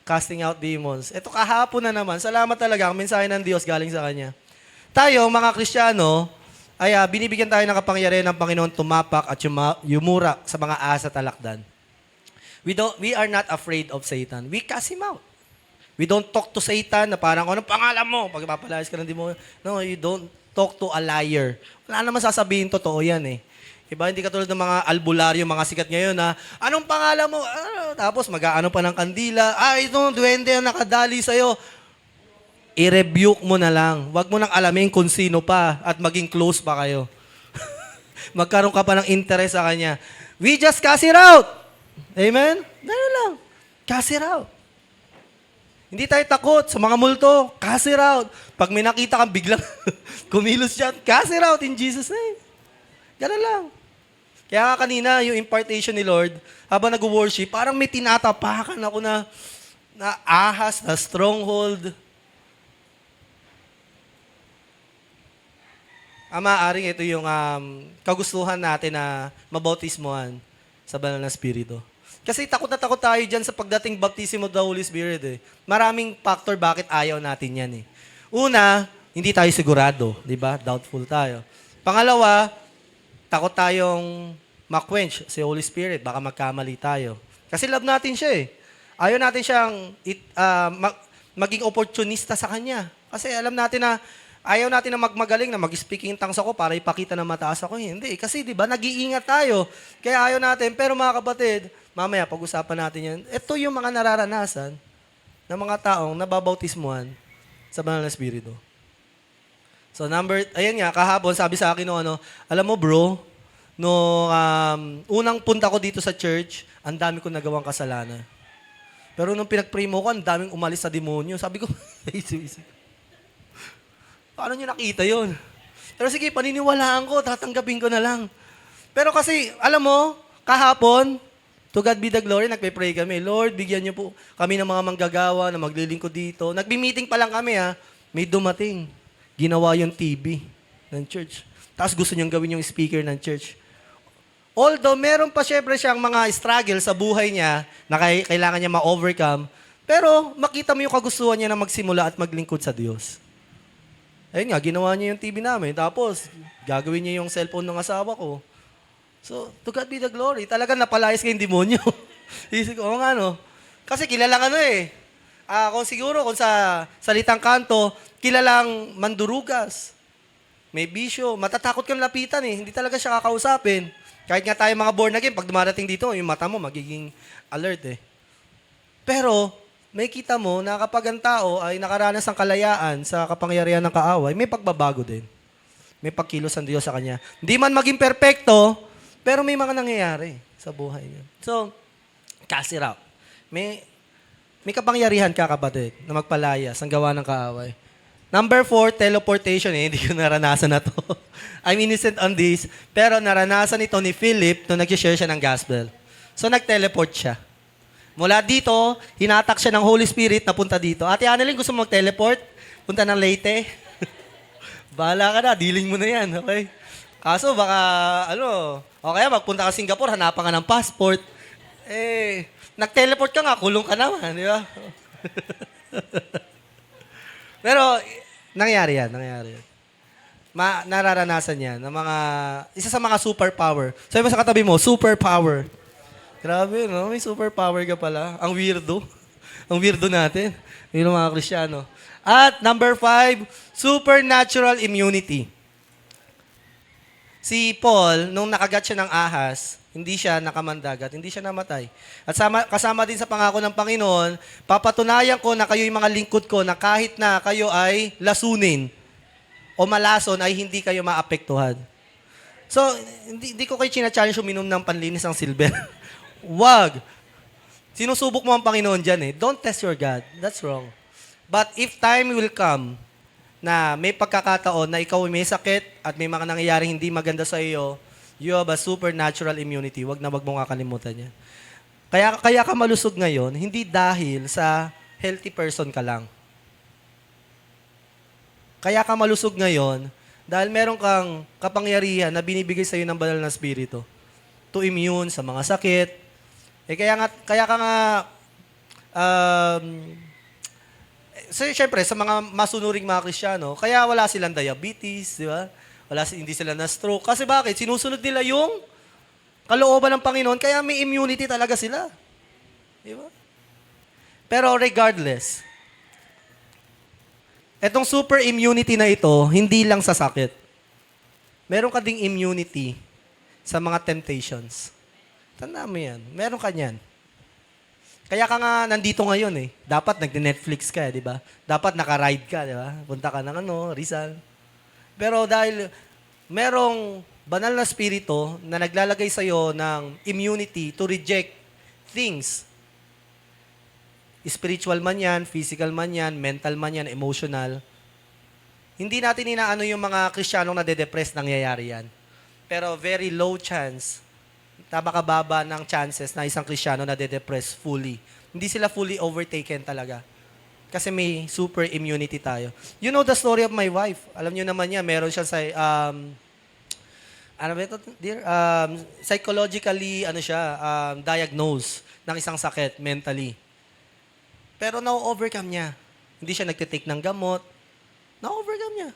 Casting out demons. Ito kahapon na naman. Salamat talaga. Ang mensahe ng Diyos galing sa Kanya. Tayo, mga Kristiyano, ay binibigyan tayo ng kapangyarihan ng Panginoon tumapak at yumura sa mga asa at alakdan. We are not afraid of Satan. We cast him out. We don't talk to Satan na parang, anong pangalan mo? Pag papalayas ka ng demonyo. No, you don't talk to a liar. Wala naman sasabihin, totoo yan eh. Iba, hindi katulad ng mga albularyo, mga sikat ngayon na, anong pangalan mo? Tapos mag-aano pa ng kandila. Itong duwende ang nakadali sa'yo. I-rebuke mo na lang. Huwag mo nang alamin kung sino pa at maging close pa kayo. Magkaroon ka pa ng interest sa kanya. We just cast it out. Amen? Ganun lang. cast it out. Hindi tayo takot sa mga multo, cast it out. Pag may nakita kang biglang kumilos dyan, cast it out in Jesus' name. Ganun lang. Kaya nga kanina, yung impartation ni Lord, habang nag-worship, parang may tinatapakan ako na ahas, na stronghold. Maaring ito yung kagustuhan natin na mabautismohan sa banal na Espiritu. Kasi takot na takot tayo dyan sa pagdating baptism of the Holy Spirit. Maraming factor bakit ayaw natin yan. Una, hindi tayo sigurado. Di ba? Doubtful tayo. Pangalawa, takot tayong ma-quench si Holy Spirit. Baka magkamali tayo. Kasi love natin siya Ayaw natin siyang maging opportunista sa Kanya. Kasi alam natin na ayaw natin na magmagaling na mag-speaking tongues ako para ipakita na mataas ako. Hindi. Kasi di ba, nag-iingat tayo. Kaya ayaw natin. Pero mga kapatid, mamaya pag-usapan natin yan. Ito yung mga nararanasan ng mga taong nababautismuhan sa banal na Espiritu. So ayan nga, kahapon sabi sa akin alam mo bro, unang punta ko dito sa church, ang dami ko nagawang kasalanan. Pero nung pinag-pray mo ko, ang daming umalis sa demonyo. Sabi ko, isip. Paano nyo nakita yun? Pero sige, paniniwalaan ko, tatanggapin ko na lang. Pero kasi, alam mo, kahapon, to God be the glory, nagpe-pray kami. Lord, bigyan niyo po kami ng mga manggagawa na maglilingkod dito. Nagbi-meeting pa lang kami may dumating. Ginawa yung TV ng church. Tapos gusto niyang gawin yung speaker ng church. Although meron pa syempre siyang mga struggle sa buhay niya na kailangan niya ma-overcome, pero makita mo yung kagustuhan niya na magsimula at maglingkod sa Diyos. Ayun nga, ginawa niya yung TV namin. Tapos, gagawin niya yung cellphone ng asawa ko. So, to God be the glory. Talagang napalayas kayong demonyo. Isip ko, nga Kasi kilalang kung siguro, kung sa salitang kanto, kilalang mandurugas. May bisyo. Matatakot kang lapitan Hindi talaga siya kakausapin. Kahit nga tayo mga born again, pag dumarating dito, yung mata mo magiging alert Pero, may kita mo na kapag ang tao ay nakaranas ng kalayaan sa kapangyarihan ng kaaway, may pagbabago din. May pagkilos ang Diyos sa kanya. Hindi man maging perpekto, pero may mga nangyayari sa buhay niya. So, cast it out. May kapangyarihan ka, kapatid, na magpalayas ang gawa ng kaaway. Number 4, teleportation. Hindi ko naranasan na to. I'm innocent on this. Pero naranasan ito ni Philip nung nag-share siya ng gospel. So, nag-teleport siya. Mula dito, hinatak siya ng Holy Spirit na punta dito. Ate Annalyn, gusto mo mag-teleport? Punta ng Leyte? Bahala ka na, dealing mo na yan, okay? Kaso baka, o kaya magpunta ka Singapore, hanapan ka ng passport. Nag-teleport ka nga, kulong ka naman, di ba? Pero, nangyari yan. Nararanasan yan ng mga, isa sa mga superpower. Sabi mo sa katabi mo, superpower. Grabe, may superpower ka pala. Ang weirdo. Ang weirdo natin. Yun mga Kristiyano. At number 5, supernatural immunity. Si Paul, nung nakagat siya ng ahas, hindi siya nakamandagat, hindi siya namatay. At kasama din sa pangako ng Panginoon, papatunayan ko na kayo yung mga lingkod ko na kahit na kayo ay lasunin o malason ay hindi kayo maapektuhan. So, hindi ko kayo china-challenge uminom ng panlinis ng silver. Wag. Sinusubok mo ang Panginoon dyan Don't test your God. That's wrong. But if time will come na may pagkakataon na ikaw may sakit at may mga nangyayaring hindi maganda sa iyo, you have a supernatural immunity. Wag na wag mo kakalimutan yan. Kaya ka malusog ngayon, hindi dahil sa healthy person ka lang. Kaya ka malusog ngayon dahil meron kang kapangyarihan na binibigay sa iyo ng banal na Espiritu to immune sa mga sakit. Kaya ka nga so, syempre, sa mga masunuring mga Kristiyano, kaya wala silang diabetes, di ba? Hindi sila na-stroke. Kasi bakit? Sinusunod nila yung kalooban ng Panginoon, kaya may immunity talaga sila. Di ba? Pero regardless, etong super immunity na ito, hindi lang sa sakit. Meron ka ding immunity sa mga temptations. Tanda mo yan. Meron ka niyan. Kaya ka nga nandito ngayon Dapat nag-Netflix ka, di ba? Dapat naka-ride ka, di ba? Punta ka ng Rizal. Pero dahil merong banal na spirito na naglalagay sa'yo ng immunity to reject things Spiritual man yan, physical man yan, mental man yan, emotional. Hindi natin inaano yung mga Kristiyanong nade-depress, nangyayari yan. Pero very low chance, tabakababa ng chances na isang Kristiyano nade-depress fully. Hindi sila fully overtaken talaga. Kasi may super immunity tayo. You know the story of my wife. Alam niyo naman niya, meron siya sa, ano ba ito, dear? Psychologically, diagnosed ng isang sakit mentally. Pero na-overcome niya. Hindi siya nagtitake ng gamot. Na-overcome niya.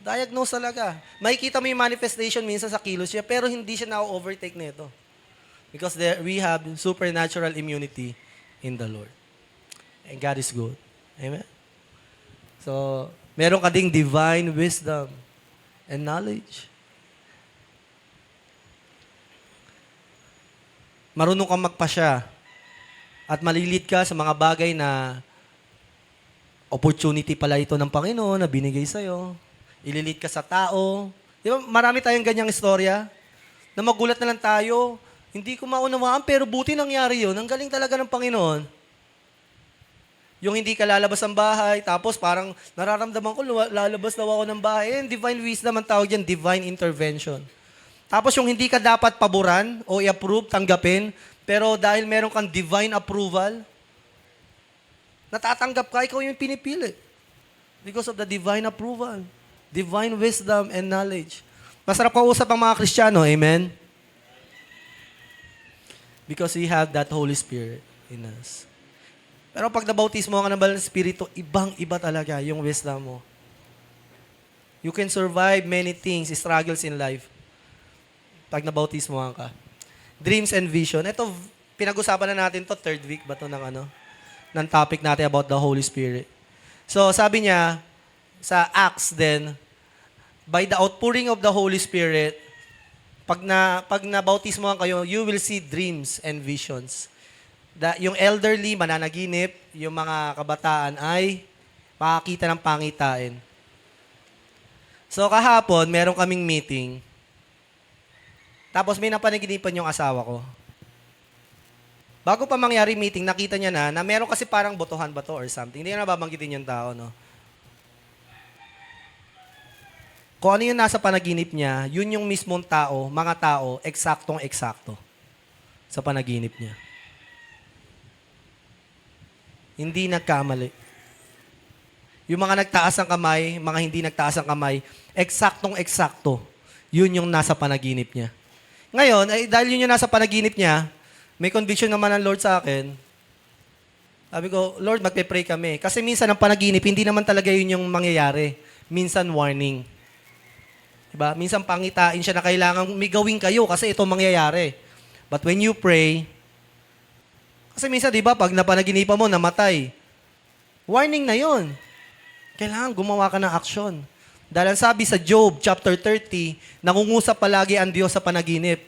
Diagnose talaga. Makikita mo yung manifestation minsan sa kilos niya, pero hindi siya na-overtake nito. Because we have supernatural immunity in the Lord. And God is good. Amen? So, meron ka ding divine wisdom and knowledge. Marunong kang magpasya at malilid ka sa mga bagay na opportunity pala ito ng Panginoon na binigay sa'yo. Ililid ka sa tao. Di ba, marami tayong ganyang istorya na magulat na lang tayo. Hindi ko maunawaan, pero buti nangyari yun. Ang galing talaga ng Panginoon. Yung hindi ka lalabas ng bahay, tapos parang nararamdaman ko, lalabas daw ako ng bahay. Divine wisdom ang tawag yan, divine intervention. Tapos yung hindi ka dapat paboran o i-approve, tanggapin, pero dahil meron kang divine approval, natatanggap ka, ikaw yung pinipili. Because of the divine approval, divine wisdom and knowledge. Masarap kausap ang mga Kristiyano, amen? Because we have that Holy Spirit in us. Pero pag nabautismo ka ng Banal na Espiritu, ibang-iba talaga yung wisdom mo. You can survive many things, struggles in life, pag nabautismo ka. Dreams and vision. Ito, pinag-usapan na natin to third week ba to ng topic natin about the Holy Spirit. So, sabi niya, sa Acts din, by the outpouring of the Holy Spirit, pag nabautismo kayo, you will see dreams and visions. Yung elderly, mananaginip, yung mga kabataan ay makakita ng pangitain. So, kahapon, meron kaming meeting. Tapos may napanaginipan yung asawa ko. Bago pa mangyari meeting, nakita niya na meron kasi parang botohan ba to or something. Hindi niya nababanggitin yung tao, no? Kung ano yung nasa panaginip niya, yun yung mismong tao, mga tao, eksaktong-eksakto sa panaginip niya. Hindi nagkamali. Yung mga nagtaas ang kamay, mga hindi nagtaas ang kamay, eksaktong-eksakto, yun yung nasa panaginip niya. Ngayon, dahil yun yung nasa panaginip niya, may conviction naman ng Lord sa akin. Sabi ko, Lord, magpe-pray kami. Kasi minsan ang panaginip, hindi naman talaga yun yung mangyayari. Minsan warning. Diba? Minsan pangitain siya na kailangan may gawin kayo kasi ito mangyayari. But when you pray, kasi minsan, di ba, pag napanaginipan mo, namatay, warning na yun. Kailangan gumawa ka ng aksyon. Dahil ang sabi sa Job, chapter 30, nangungusap palagi ang Diyos sa panaginip.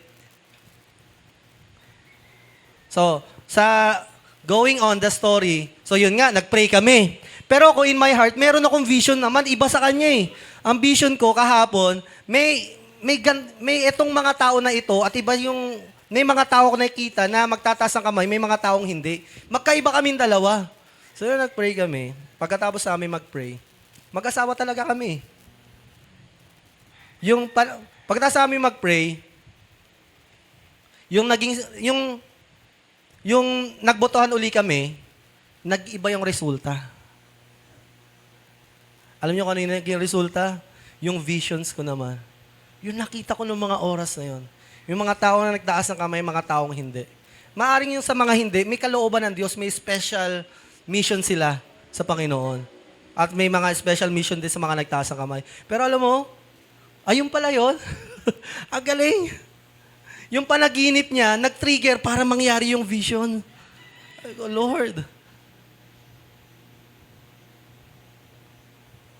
So, sa going on the story, so yun nga, nag-pray kami. Pero ako in my heart, meron akong vision naman, iba sa kanya eh. Ang vision ko kahapon, may itong mga tao na ito, at iba yung, may mga tao ko nakikita na magtataas ng kamay, may mga taong hindi. Magkaiba kaming dalawa. So yun, nag-pray kami. Pagkatapos namin mag-pray, mag-asawa talaga kami. Pagkatapos namin mag-pray, yung nagbotohan uli kami, nag-iba yung resulta. Alam niyo kung ano yung naging resulta? Yung visions ko naman. Yung nakita ko ng mga oras na yun. Yung mga tao na nagtaas ng kamay, mga taong hindi. Maaring yung sa mga hindi, may kalooban ng Diyos, may special mission sila sa Panginoon. At may mga special mission din sa mga nagtaas ng kamay. Pero alam mo, ayun pala yun. Ang galing. Yung panaginip niya, nag-trigger para mangyari yung vision. Ay ko, Lord.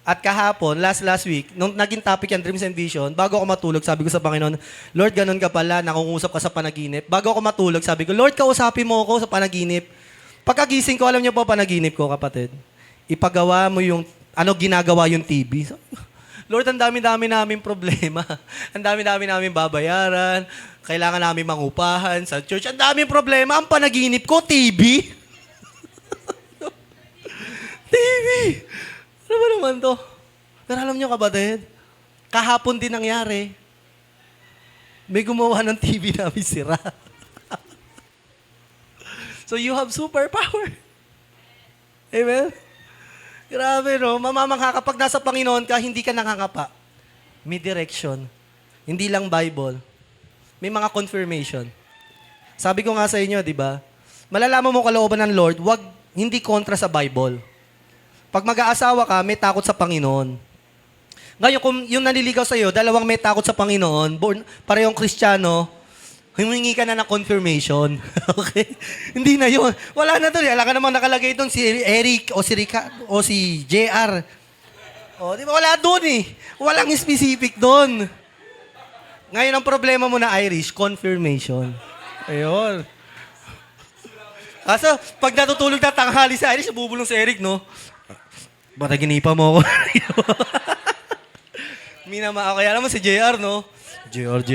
At kahapon, last week, nung naging topic yung dreams and vision, bago ako matulog, sabi ko sa Panginoon, Lord, ganun ka pala, nakungusap ka sa panaginip. Bago ako matulog, sabi ko, Lord, kausapin mo ako sa panaginip. Pagkagising ko, alam niyo po panaginip ko, kapatid. Ipagawa mo yung, ginagawa yung TV. Lord, ang dami-dami namin problema. Ang dami-dami namin babayaran. Kailangan namin mangupahan sa church. Ang daming problema. Ang panaginip ko, TV. TV! Ano ba naman to? Pero alam nyo kapatid, kahapon din nangyari. May gumawa ng TV namin sira. So you have superpower. Amen? Grabe, no? Mamamangha kapag nasa Panginoon ka, hindi ka nangangapa. May direction. Hindi lang Bible. May mga confirmation. Sabi ko nga sa inyo, di ba? Malalaman mo kalooban ng Lord, hindi kontra sa Bible. Pag mag-aasawa ka, may takot sa Panginoon. Ngayon, kung yung naliligaw sa'yo, dalawang may takot sa Panginoon, parehong Kristiyano, humingi ka na ng confirmation. Okay? Hindi na yun. Wala na doon. Alam ka namang nakalagay doon si Eric o si Ricardo o si JR. O, di ba? Wala doon eh. Walang specific doon. Ngayon, ang problema mo na Irish, confirmation. Ayun. Kaso, pag natutulog na tanghali si Irish, bubulong si Eric, no? Bata ginipa mo ako. Minama ako. Kaya naman si JR, no? JR.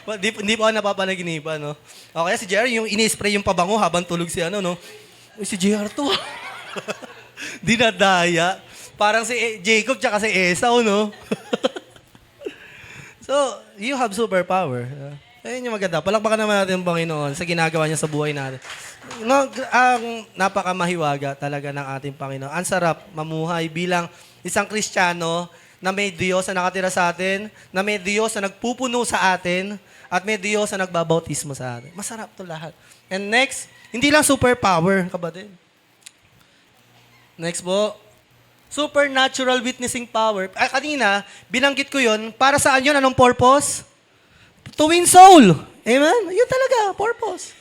Hindi pa ako napapanaginipan, no? O kaya si JR, yung ini-spray yung pabango habang tulog si ano, no? Uy, si JR to. Dinadaya. Parang si Jacob tsaka si Esau, no? So, you have superpower. Ayun yung maganda. Palakpakan naman natin ang Panginoon sa ginagawa niya sa buhay natin. No, ang napakamahiwaga talaga ng ating Panginoon. Ang sarap mamuhay bilang isang Kristiyano na may Diyos na nakatira sa atin, na may Diyos na nagpupuno sa atin, at may Diyos na nagbabautismo sa atin. Masarap to lahat. And next, hindi lang superpower, kapatid. Next po, supernatural witnessing power. Kanina, binanggit ko yon. Para saan yun? Anong purpose? To win soul. Amen? Yun talaga, purpose.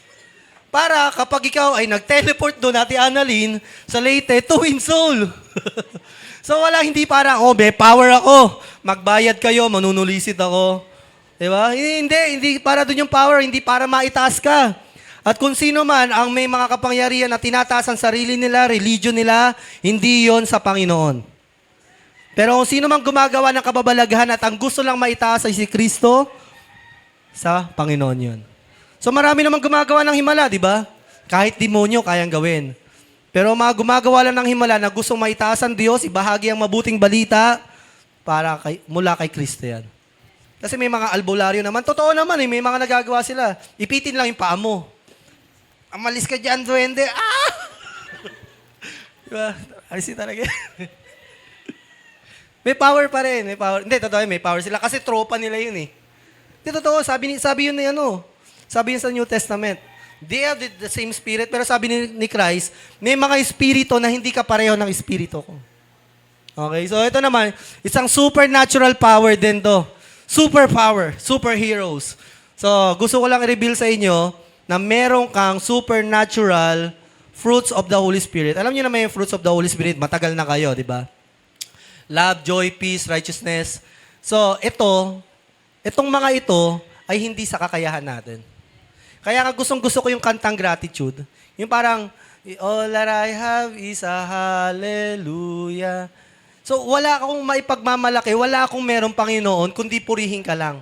Para kapag ikaw ay nag-teleport doon, Ate Annalyn, sa Leyte, to win soul. So wala, hindi para, may power ako. Magbayad kayo, manunulisit ako. Diba? Hindi para doon yung power, hindi para maitaas ka. At kung sino man ang may mga kapangyarihan na tinataas ang sarili nila, religion nila, hindi yon sa Panginoon. Pero kung sino man gumagawa ng kababalaghan at ang gusto lang maitaas ay si Kristo, sa Panginoon yun. So marami namang gumagawa ng himala, di ba? Kahit demonyo, kayang gawin. Pero mga gumagawa lang ng himala na gustong maitaas ang Diyos, ibahagi ang mabuting balita mula kay Kristo yan. Kasi may mga albularyo naman. Totoo naman may mga nagagawa sila. Ipitin lang yung paa mo. Amalis ka dyan, duwende. Ah! Diba? Alisin talaga. May power pa rin. May power. Hindi, totoo may power sila. Kasi tropa nila yun eh. Hindi, totoo. Sabi yun na sabi yun sa New Testament. They have the same spirit. Pero sabi ni Christ, may mga espiritu na hindi kapareho ng espiritu ko. Okay? So ito naman, isang supernatural power din to. Superpower, superheroes. So, gusto ko lang i-reveal sa inyo na meron kang supernatural fruits of the Holy Spirit. Alam niyo na may fruits of the Holy Spirit, matagal na kayo, di ba? Love, joy, peace, righteousness. So, itong mga ito ay hindi sa kakayahan natin. Kaya nga gustong-gusto ko yung kantang gratitude. Yung parang, all that I have is a hallelujah. So, wala akong maipagmamalaki, wala akong meron Panginoon, kundi purihin ka lang.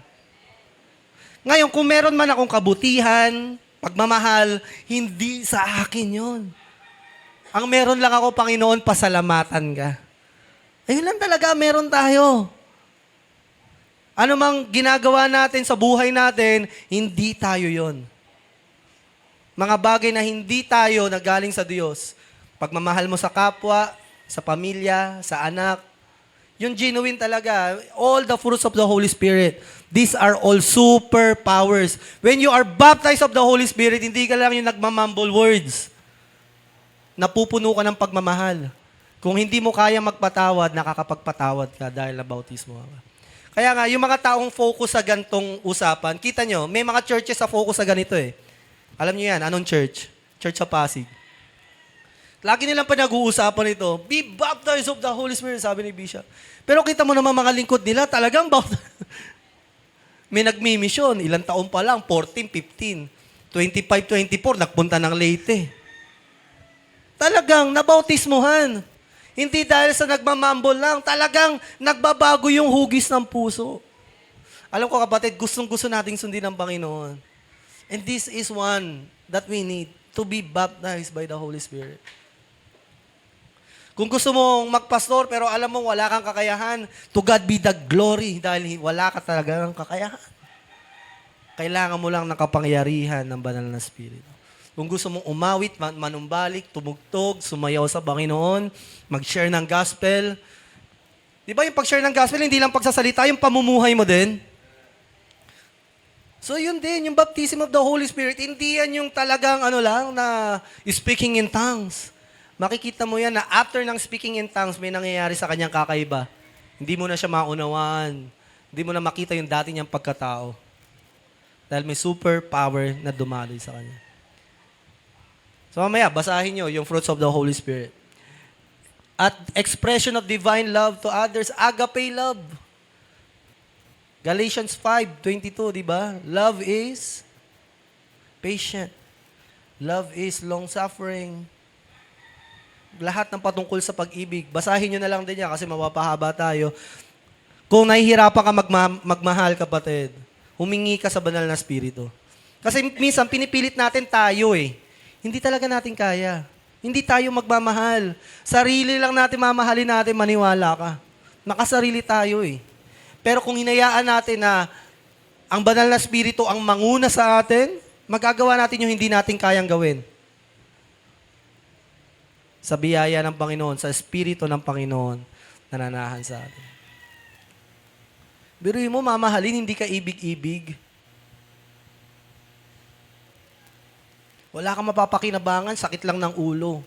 Ngayon, kung meron man akong kabutihan, pagmamahal, hindi sa akin yon. Ang meron lang ako, Panginoon, pasalamatan ka. Ayun lang talaga, meron tayo. Ano mang ginagawa natin sa buhay natin, hindi tayo yon. Mga bagay na hindi tayo nagaling sa Diyos. Pagmamahal mo sa kapwa, sa pamilya, sa anak. Yung genuine talaga. All the fruits of the Holy Spirit. These are all superpowers. When you are baptized of the Holy Spirit, hindi ka lang yung nagmamumble words. Napupuno ka ng pagmamahal. Kung hindi mo kaya magpatawad, nakakapagpatawad ka dahil nabautismo ka. Kaya nga, yung mga taong focus sa gantong usapan, kita nyo, may mga churches sa focus sa ganito eh. Alam nyo yan, anong church? Church sa Pasig. Lagi nilang pinag-uusapan ito, be baptized of the Holy Spirit, sabi ni Bishop. Pero kita mo naman mga lingkod nila, talagang may nagmi-mission, ilang taon pa lang, 14, 15, 25, 24, nagpunta ng Leyte. Talagang nabautismuhan. Hindi dahil sa nagmamambol lang, talagang nagbabago yung hugis ng puso. Alam ko kapatid, gustong-gusto nating sundin ang Panginoon. And this is one that we need. to be baptized by the Holy Spirit. Kung gusto mong magpastor pero alam mo wala kang kakayahan, to God be the glory dahil wala ka talaga ng kakayahan. Kailangan mo lang ng kapangyarihan ng banal na Espiritu. Kung gusto mong umawit, manumbalik, tumugtog, sumayaw sa Panginoon, mag-share ng gospel. Di ba yung pag-share ng gospel, hindi lang pagsasalita, yung pamumuhay mo din. So yun din, yung baptism of the Holy Spirit, hindi yan yung talagang na speaking in tongues. Makikita mo yan na after ng speaking in tongues, may nangyayari sa kanyang kakaiba. Hindi mo na siya maunawaan. Hindi mo na makita yung dati niyang pagkatao. Dahil may super power na dumaloy sa kanya. So mamaya, basahin nyo yung fruits of the Holy Spirit. At expression of divine love to others, agape love. Galatians 5:22, di ba? Love is patient. Love is long-suffering. Lahat ng patungkol sa pag-ibig. Basahin nyo na lang din yan kasi mapapahaba tayo. Kung nahihirapan ka magmahal, kapatid, humingi ka sa banal na Espiritu. Kasi minsan, pinipilit natin tayo eh. Hindi talaga natin kaya. Hindi tayo magmamahal. Sarili lang natin mamahalin natin, maniwala ka. Nakasarili tayo eh. Pero kung hinayaan natin na ang banal na Espiritu ang manguna sa atin, magagawa natin yung hindi natin kayang gawin. Sa biyaya ng Panginoon, sa Espiritu ng Panginoon, nananahan sa atin. Biruin mo, mamahalin, hindi ka ibig-ibig. Wala kang mapapakinabangan, sakit lang ng ulo.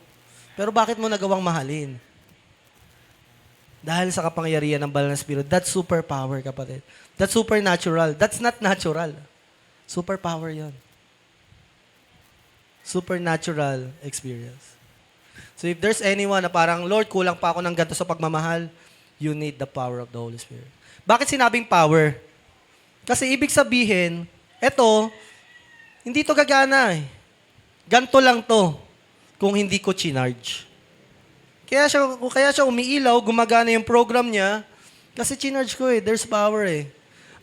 Pero bakit mo nagawang mahalin? Dahil sa kapangyarihan ng banal na Espiritu. That's superpower, kapatid. That's supernatural. That's not natural. Superpower yon. Supernatural experience. So if there's anyone na parang, Lord, kulang pa ako ng ganito sa pagmamahal, you need the power of the Holy Spirit. Bakit sinabing power? Kasi ibig sabihin, eto, hindi to gagana eh. Ganto lang to kung hindi ko chinarge. Kaya siya umiilaw, gumagana yung program niya, kasi chinarge ko eh. There's power eh.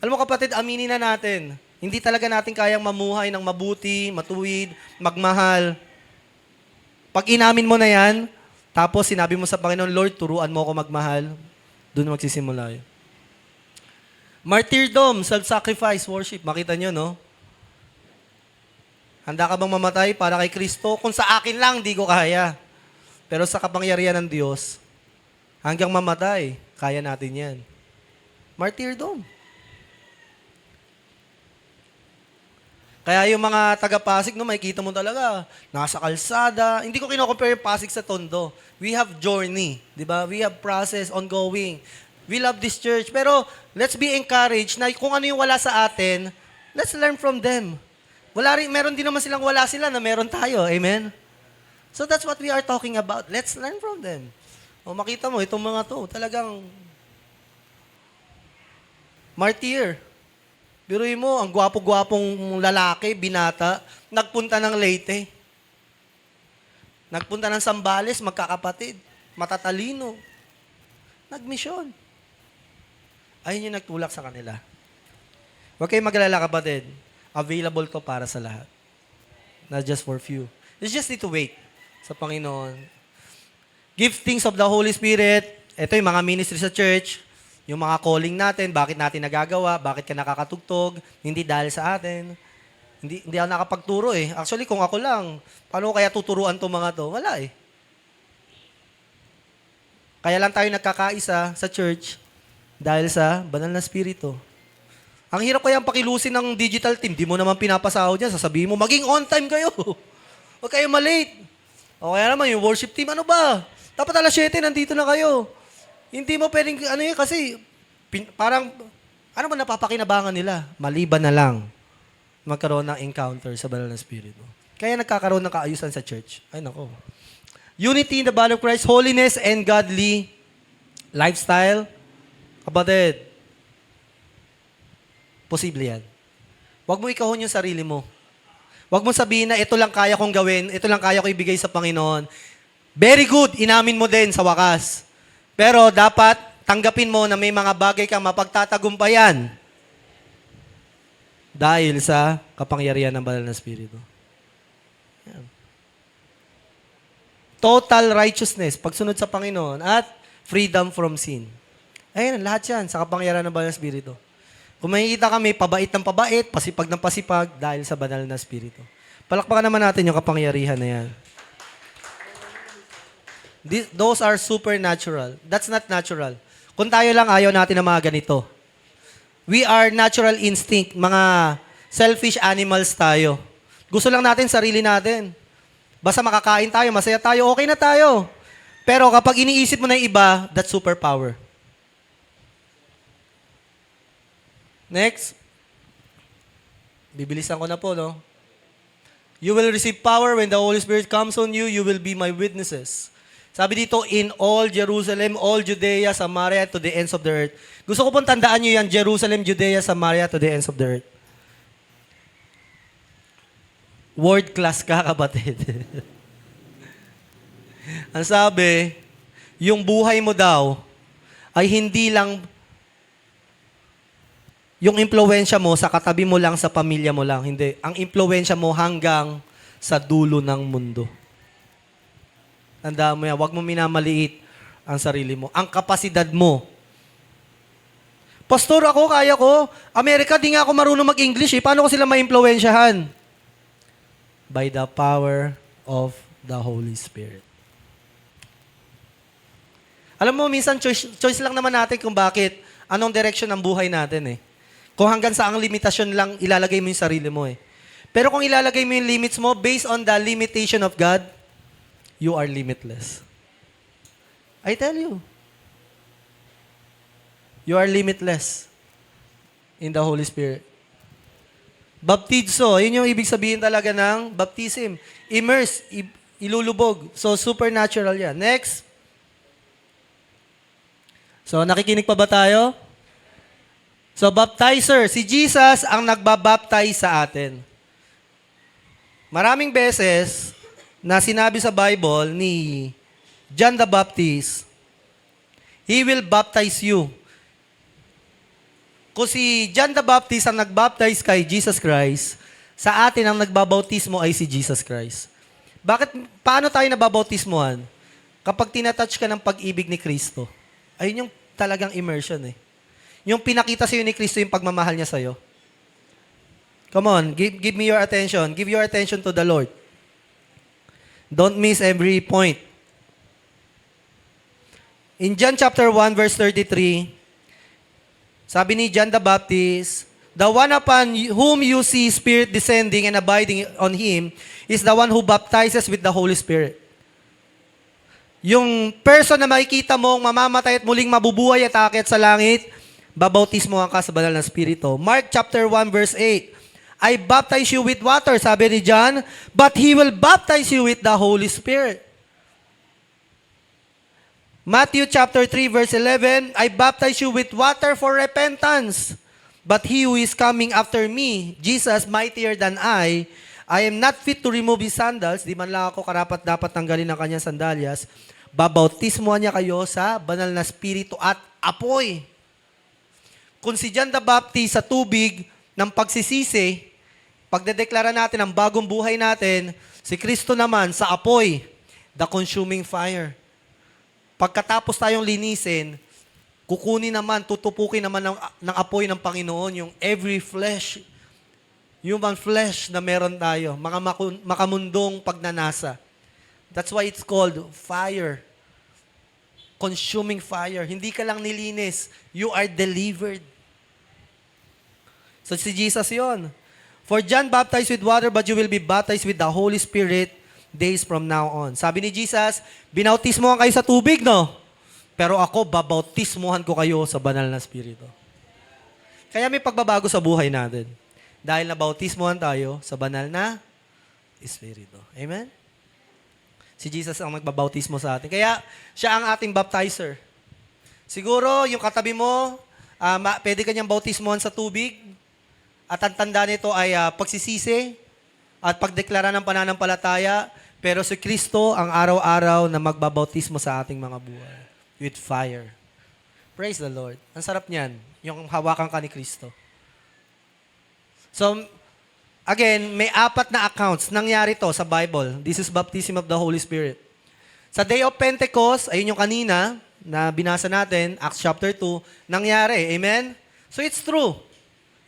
Alam mo kapatid, aminin na natin, hindi talaga natin kayang mamuhay ng mabuti, matuwid, magmahal. Pag inamin mo na yan, tapos sinabi mo sa Panginoon, Lord, turuan mo ako magmahal, doon magsisimula yun. Martyrdom, self-sacrifice, worship. Makita nyo, no? Handa ka bang mamatay para kay Kristo? Kung sa akin lang, di ko kaya. Pero sa kapangyarihan ng Diyos, hanggang mamatay, kaya natin yan. Martyrdom. Kaya yung mga taga-Pasig, no, makikita mo talaga, nasa kalsada. Hindi ko kino-compare yung Pasig sa Tondo. We have journey, di ba? We have process, ongoing. We love this church. Pero let's be encouraged na kung ano yung wala sa atin, let's learn from them. Meron din naman silang wala sila na meron tayo. Amen? So that's what we are talking about. Let's learn from them. O makita mo, itong mga to, talagang martyr. Biruin mo, ang gwapo-gwapong lalaki, binata, nagpunta ng Leyte. Nagpunta ng Sambales, magkakapatid, matatalino. Nagmisyon. Ayun yung nagtulak sa kanila. Huwag kayong mag-alala, kapatid. Available to para sa lahat. Not just for few. You just need to wait sa Panginoon. Giftings of the Holy Spirit. Ito yung mga ministry sa church. Yung mga calling natin, bakit natin nagagawa, bakit ka nakakatugtog, hindi dahil sa atin. Hindi ako nakapagturo eh. Actually, kung ako lang, paano ko kaya tuturuan itong mga to? Wala eh. Kaya lang tayo nagkakaisa sa church dahil sa banal na Espiritu. Ang hirap kaya pakilusin ng digital team. Di mo naman pinapasahod dyan. Sasabihin mo, maging on time kayo. Huwag kayo malate. O kaya naman, yung worship team, ano ba? Dapat alas 7, nandito na kayo. Hindi mo pwedeng, kasi, parang, ano ba napapakinabangan nila? Maliban na lang magkaroon ng encounter sa banal na Espiritu. Kaya nagkakaroon ng kaayusan sa church. Ay, nako. Unity in the body of Christ, holiness and godly lifestyle. Kapatid, posible yan. Huwag mo ikahon yung sarili mo. Huwag mo sabihin na ito lang kaya kong gawin, ito lang kaya ko ibigay sa Panginoon. Very good, inamin mo din sa wakas. Pero dapat tanggapin mo na may mga bagay kang mapagtatagumpayan dahil sa kapangyarihan ng banal na Espiritu. Yan. total righteousness, pagsunod sa Panginoon, at freedom from sin. Ayun, lahat yan sa kapangyarihan ng banal na Espiritu. Kung makikita kami, pabait ng pabait, pasipag ng pasipag, dahil sa banal na Espiritu. Palakpakan naman natin yung kapangyarihan na yan. Those are supernatural. That's not natural. Kung tayo lang, ayaw natin ng mga ganito. We are natural instinct, mga selfish animals tayo. Gusto lang natin sarili natin. Basta makakain tayo, masaya tayo, okay na tayo. Pero kapag iniisip mo na yung iba, that's superpower. Next. Bibilisan ko na po, no? You will receive power when the Holy Spirit comes on you. You will be my witnesses. Sabi dito, in all Jerusalem, all Judea, Samaria, to the ends of the earth. Gusto ko pong tandaan nyo yan, Jerusalem, Judea, Samaria, to the ends of the earth. Word class ka, kapatid. Ang sabi, yung buhay mo daw ay hindi lang yung impluwensya mo sa katabi mo lang, sa pamilya mo lang. Hindi. Ang impluwensya mo hanggang sa dulo ng mundo. Tandaan mo yan. Huwag mo minamaliit ang sarili mo. Ang kapasidad mo. Pastor, ako, kaya ko. Amerika, di nga ako marunong mag-English eh. Paano ko sila ma-impluwensyahan? By the power of the Holy Spirit. Alam mo, minsan choice lang naman natin kung bakit, anong direction ng buhay natin eh. Kung hanggang saang limitasyon lang ilalagay mo yung sarili mo eh. Pero kung ilalagay mo yung limits mo based on the limitation of God, you are limitless. I tell you. You are limitless in the Holy Spirit. Baptizo, yun yung ibig sabihin talaga ng baptism. Immerse, ilulubog. So, supernatural yan. Next. So, nakikinig pa ba tayo? So, baptizer. Si Jesus ang nagbabaptize sa atin. Maraming beses na sinabi sa Bible ni John the Baptist, He will baptize you. Kung si John the Baptist ang nagbaptize kay Jesus Christ, sa atin ang nagbabautismo ay si Jesus Christ. Paano tayo nababautismohan? Kapag tinatouch ka ng pag-ibig ni Kristo. Ayun yung talagang immersion eh. Yung pinakita sa'yo ni Kristo yung pagmamahal niya sa'yo. Come on, give me your attention. Give your attention to the Lord. Don't miss every point. In John chapter 1, verse 33, sabi ni John the Baptist, the one upon whom you see Spirit descending and abiding on Him is the one who baptizes with the Holy Spirit. Yung person na makikita mong mamamatay at muling mabubuhay at aakyat sa langit, babautismohan ka sa banal na Espiritu. Mark chapter 1, verse 8, I baptize you with water, sabi ni John, but He will baptize you with the Holy Spirit. Matthew chapter 3, verse 11, I baptize you with water for repentance. But He who is coming after me, Jesus, mightier than I am not fit to remove His sandals. Di man lang ako karapat dapat tanggalin ang kanyang sandalyas. Babautismohan niya kayo sa banal na Espiritu at apoy. Kung si John the Baptist sa tubig ng pagsisisi, pagdedeklara natin ang bagong buhay natin, si Kristo naman sa apoy, the consuming fire. Pagkatapos tayong linisin, kukunin naman, tutupukin naman ng apoy ng Panginoon yung every flesh, human flesh na meron tayo, mga makamundong pagnanasa. That's why it's called fire. Consuming fire. Hindi ka lang nilinis, you are delivered. So si Jesus yon. For John baptized with water, but you will be baptized with the Holy Spirit days from now on. Sabi ni Jesus, binautismohan kayo sa tubig, no? Pero ako, babautismohan ko kayo sa banal na Espiritu. Kaya may pagbabago sa buhay natin. Dahil nabautismohan tayo sa banal na Espiritu. Amen? Si Jesus ang nagbabautismo sa atin. Kaya, siya ang ating baptizer. Siguro, yung katabi mo, pwede kanyang bautismohan sa tubig. At ang tanda nito ay pagsisisi at pagdeklara ng pananampalataya. Pero si Kristo ang araw-araw na magbabautismo sa ating mga buhay. With fire. Praise the Lord. Ang sarap niyan, yung hawakan ka ni Kristo. So, again, may 4 na accounts. Nangyari to sa Bible. This is baptism of the Holy Spirit. Sa Day of Pentecost, ayun yung kanina na binasa natin, Acts chapter 2, nangyari. Amen? So it's true.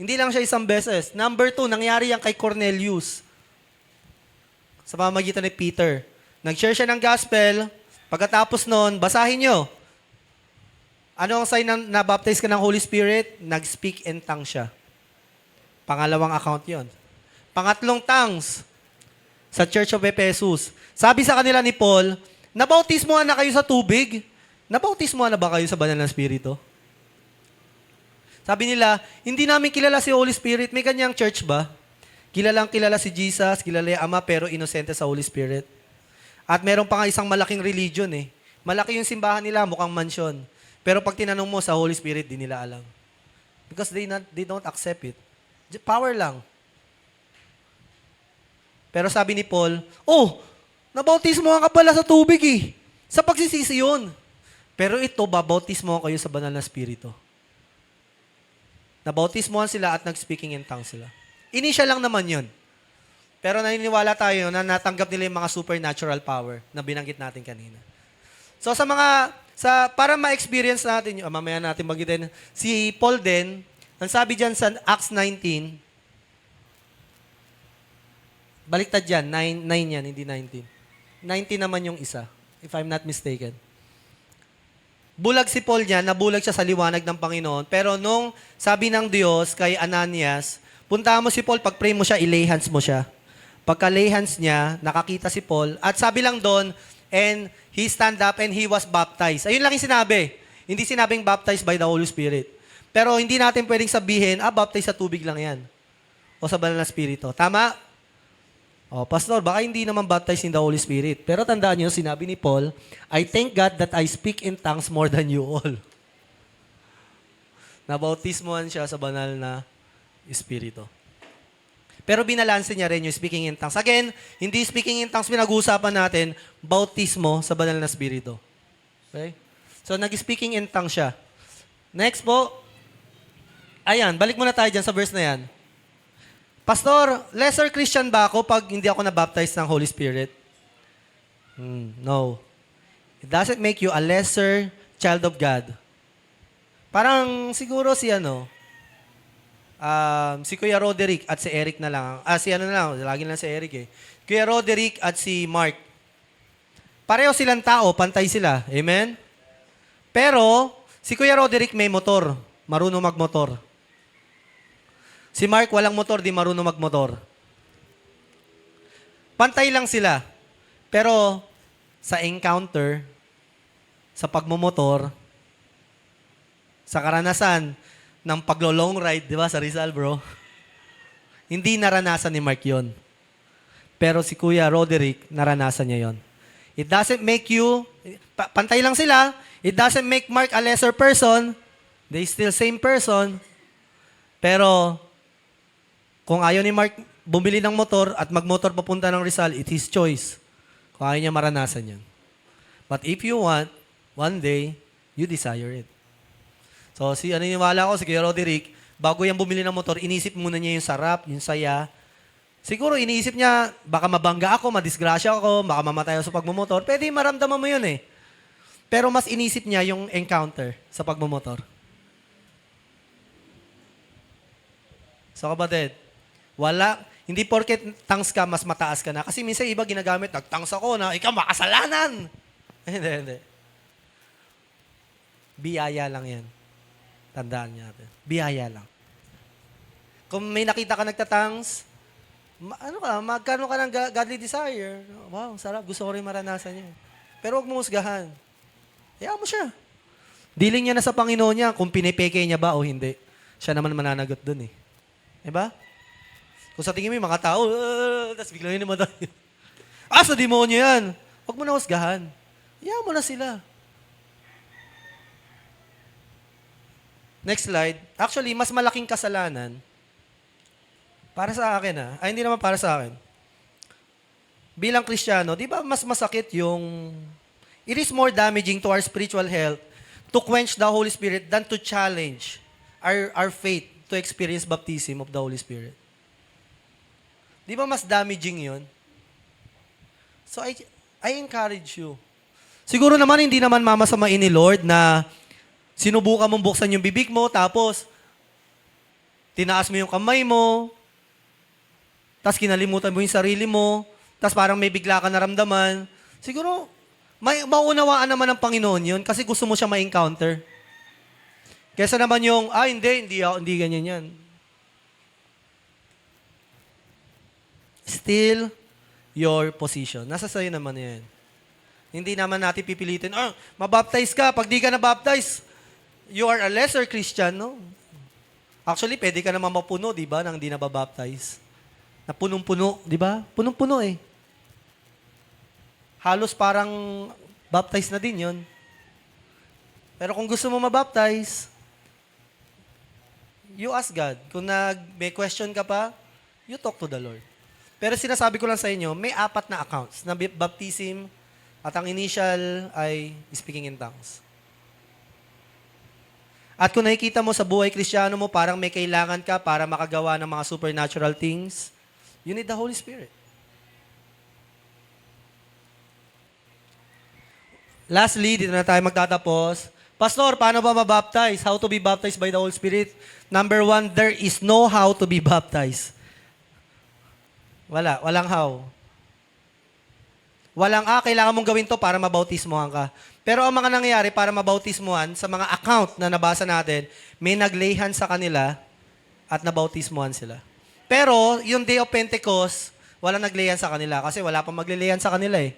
Hindi lang siya isang beses. Number 2, nangyari yan kay Cornelius. Sa pamamagitan ni Peter. Nag-share siya ng gospel. Pagkatapos nun, basahin nyo. Ano ang sign na nabaptize ka ng Holy Spirit? Nag-speak in tongues siya. Pangalawang account yon. Pangatlong tongues sa Church of Ephesus. Sabi sa kanila ni Paul, nabautismohan na kayo sa tubig? Nabautismohan na ba kayo sa banal na Espiritu? Sabi nila, hindi namin kilala si Holy Spirit. May kanyang church ba? Kilalang kilala si Jesus, kilala yung Ama, pero inosente sa Holy Spirit. At meron pa nga isang malaking religion eh. Malaki yung simbahan nila, mukhang mansion. Pero pag tinanong mo sa Holy Spirit, di nila alam. Because they don't accept it. Power lang. Pero sabi ni Paul, nabautismohan ka pala sa tubig eh. Sa pagsisisi yun. Pero ito, babautismohan kayo sa banal na Espiritu. Nabautismohan sila at nag-speaking in tongues sila. Initial lang naman yun. Pero naniniwala tayo na natanggap nila yung mga supernatural power na binanggit natin kanina. So para ma-experience natin, mamaya natin magitin, si Paul din, ang sabi dyan sa Acts 19, baliktad dyan, 9 yan, hindi 19. 19 naman yung isa, if I'm not mistaken. Bulag si Paul niyan, nabulag siya sa liwanag ng Panginoon, pero nung sabi ng Diyos kay Ananias, puntahan mo si Paul, pag-pray mo siya, i-lay hands mo siya. Pagka-lay hands niya, nakakita si Paul, at sabi lang doon, and he stand up and he was baptized. Ayun lang yung sinabi. Hindi sinabing baptized by the Holy Spirit. Pero hindi natin pwedeng sabihin, baptized sa tubig lang yan. O sa banal na Espiritu. Tama? Pastor, baka hindi naman baptized in the Holy Spirit. Pero tandaan nyo, sinabi ni Paul, I thank God that I speak in tongues more than you all. Nabautismohan siya sa banal na Espiritu. Pero binalanse niya rin yung speaking in tongues. Again, hindi speaking in tongues pinag-uusapan natin, bautismo sa banal na Espiritu. Okay? So, nag-speaking in tongues siya. Next po, ayan, balik muna tayo dyan sa verse na yan. Pastor, lesser Christian ba ako pag hindi ako nabaptize ng Holy Spirit? No. It doesn't make you a lesser child of God. Parang siguro si Kuya Roderick at si Eric na lang. Lagi lang si Eric eh. Kuya Roderick at si Mark. Pareho silang tao, pantay sila. Amen? Pero, si Kuya Roderick may motor. Marunong magmotor. Si Mark walang motor, di marunong magmotor. Pantay lang sila. Pero, sa encounter, sa pagmumotor, sa karanasan ng paglo-long ride, di ba, sa Rizal, bro? Hindi naranasan ni Mark yon. Pero si Kuya Roderick, naranasan niya yon. It doesn't make you, pantay lang sila, it doesn't make Mark a lesser person. They still same person. Pero, kung ayaw ni Mark bumili ng motor at magmotor papunta ng Rizal, it's his choice. Kung ayaw niya maranasan yan. But if you want, one day, you desire it. So, naniniwala ko, si Kuya Roderick, bago yan bumili ng motor, inisip muna niya yung sarap, yung saya. Siguro, iniisip niya, baka mabangga ako, madisgrasya ako, baka mamatay ako sa pagmumotor. Pwede maramdaman mo yun eh. Pero mas inisip niya yung encounter sa pagmumotor. So, kapatid, hindi porket tangs ka, mas mataas ka na. Kasi minsan iba ginagamit, nagtangs ako na, ikaw makasalanan. Hindi. Biyaya lang yan. Tandaan niyo natin. Biyaya lang. Kung may nakita ka nagtatangs, magkano ka ng godly desire? Wow, sarap. Gusto ko rin maranasan yan. Pero huwag mo husgahan. Hayaan mo siya. Dealing niya na sa Panginoon niya kung pinipeke niya ba o hindi. Siya naman mananagot dun eh. Diba? Kung sa tingin mo yung mga tao, tapos biglang yun naman tayo. Sa demonyo yan. Huwag mo na husgahan. Hayaan mo na sila. Next slide. Actually, mas malaking kasalanan para sa akin hindi naman para sa akin. Bilang Kristiyano, di ba mas masakit yung it is more damaging to our spiritual health to quench the Holy Spirit than to challenge our faith to experience baptism of the Holy Spirit. Di ba mas damaging yun? So I encourage you. Siguro naman, hindi naman mamasamain ni Lord na sinubukan mong buksan yung bibig mo, tapos tinaas mo yung kamay mo, tapos kinalimutan mo yung sarili mo, tapos parang may bigla ka naramdaman. Siguro, maunawaan naman ng Panginoon yun kasi gusto mo siya ma-encounter. Kesa naman yung, hindi ganyan yan. Still your position. Nasa sa'yo naman yan. Hindi naman natin pipilitin, mabaptize ka. Pag di ka na-baptize, you are a lesser Christian, no? Actually, pwede ka naman mapuno, di ba, nang di nababaptize. Na punong-puno, di ba? Punong-puno eh. Halos parang baptize na din yon. Pero kung gusto mo mabaptize, you ask God. Kung may question ka pa, you talk to the Lord. Pero sinasabi ko lang sa inyo, may 4 na accounts na baptism at ang initial ay speaking in tongues. At kung nakikita mo sa buhay Kristiyano mo, parang may kailangan ka para makagawa ng mga supernatural things, you need the Holy Spirit. Lastly, dito na tayo magtatapos. Pastor, paano ba mabaptize? How to be baptized by the Holy Spirit? Number 1, there is no how to be baptized. Walang how. Walang, kailangan mong gawin to para mabautismohan ka. Pero ang mga nangyayari para mabautismohan, sa mga account na nabasa natin, may naglayhan sa kanila at nabautismohan sila. Pero, yung Day of Pentecost, walang naglayhan sa kanila kasi wala pang maglilayan sa kanila eh.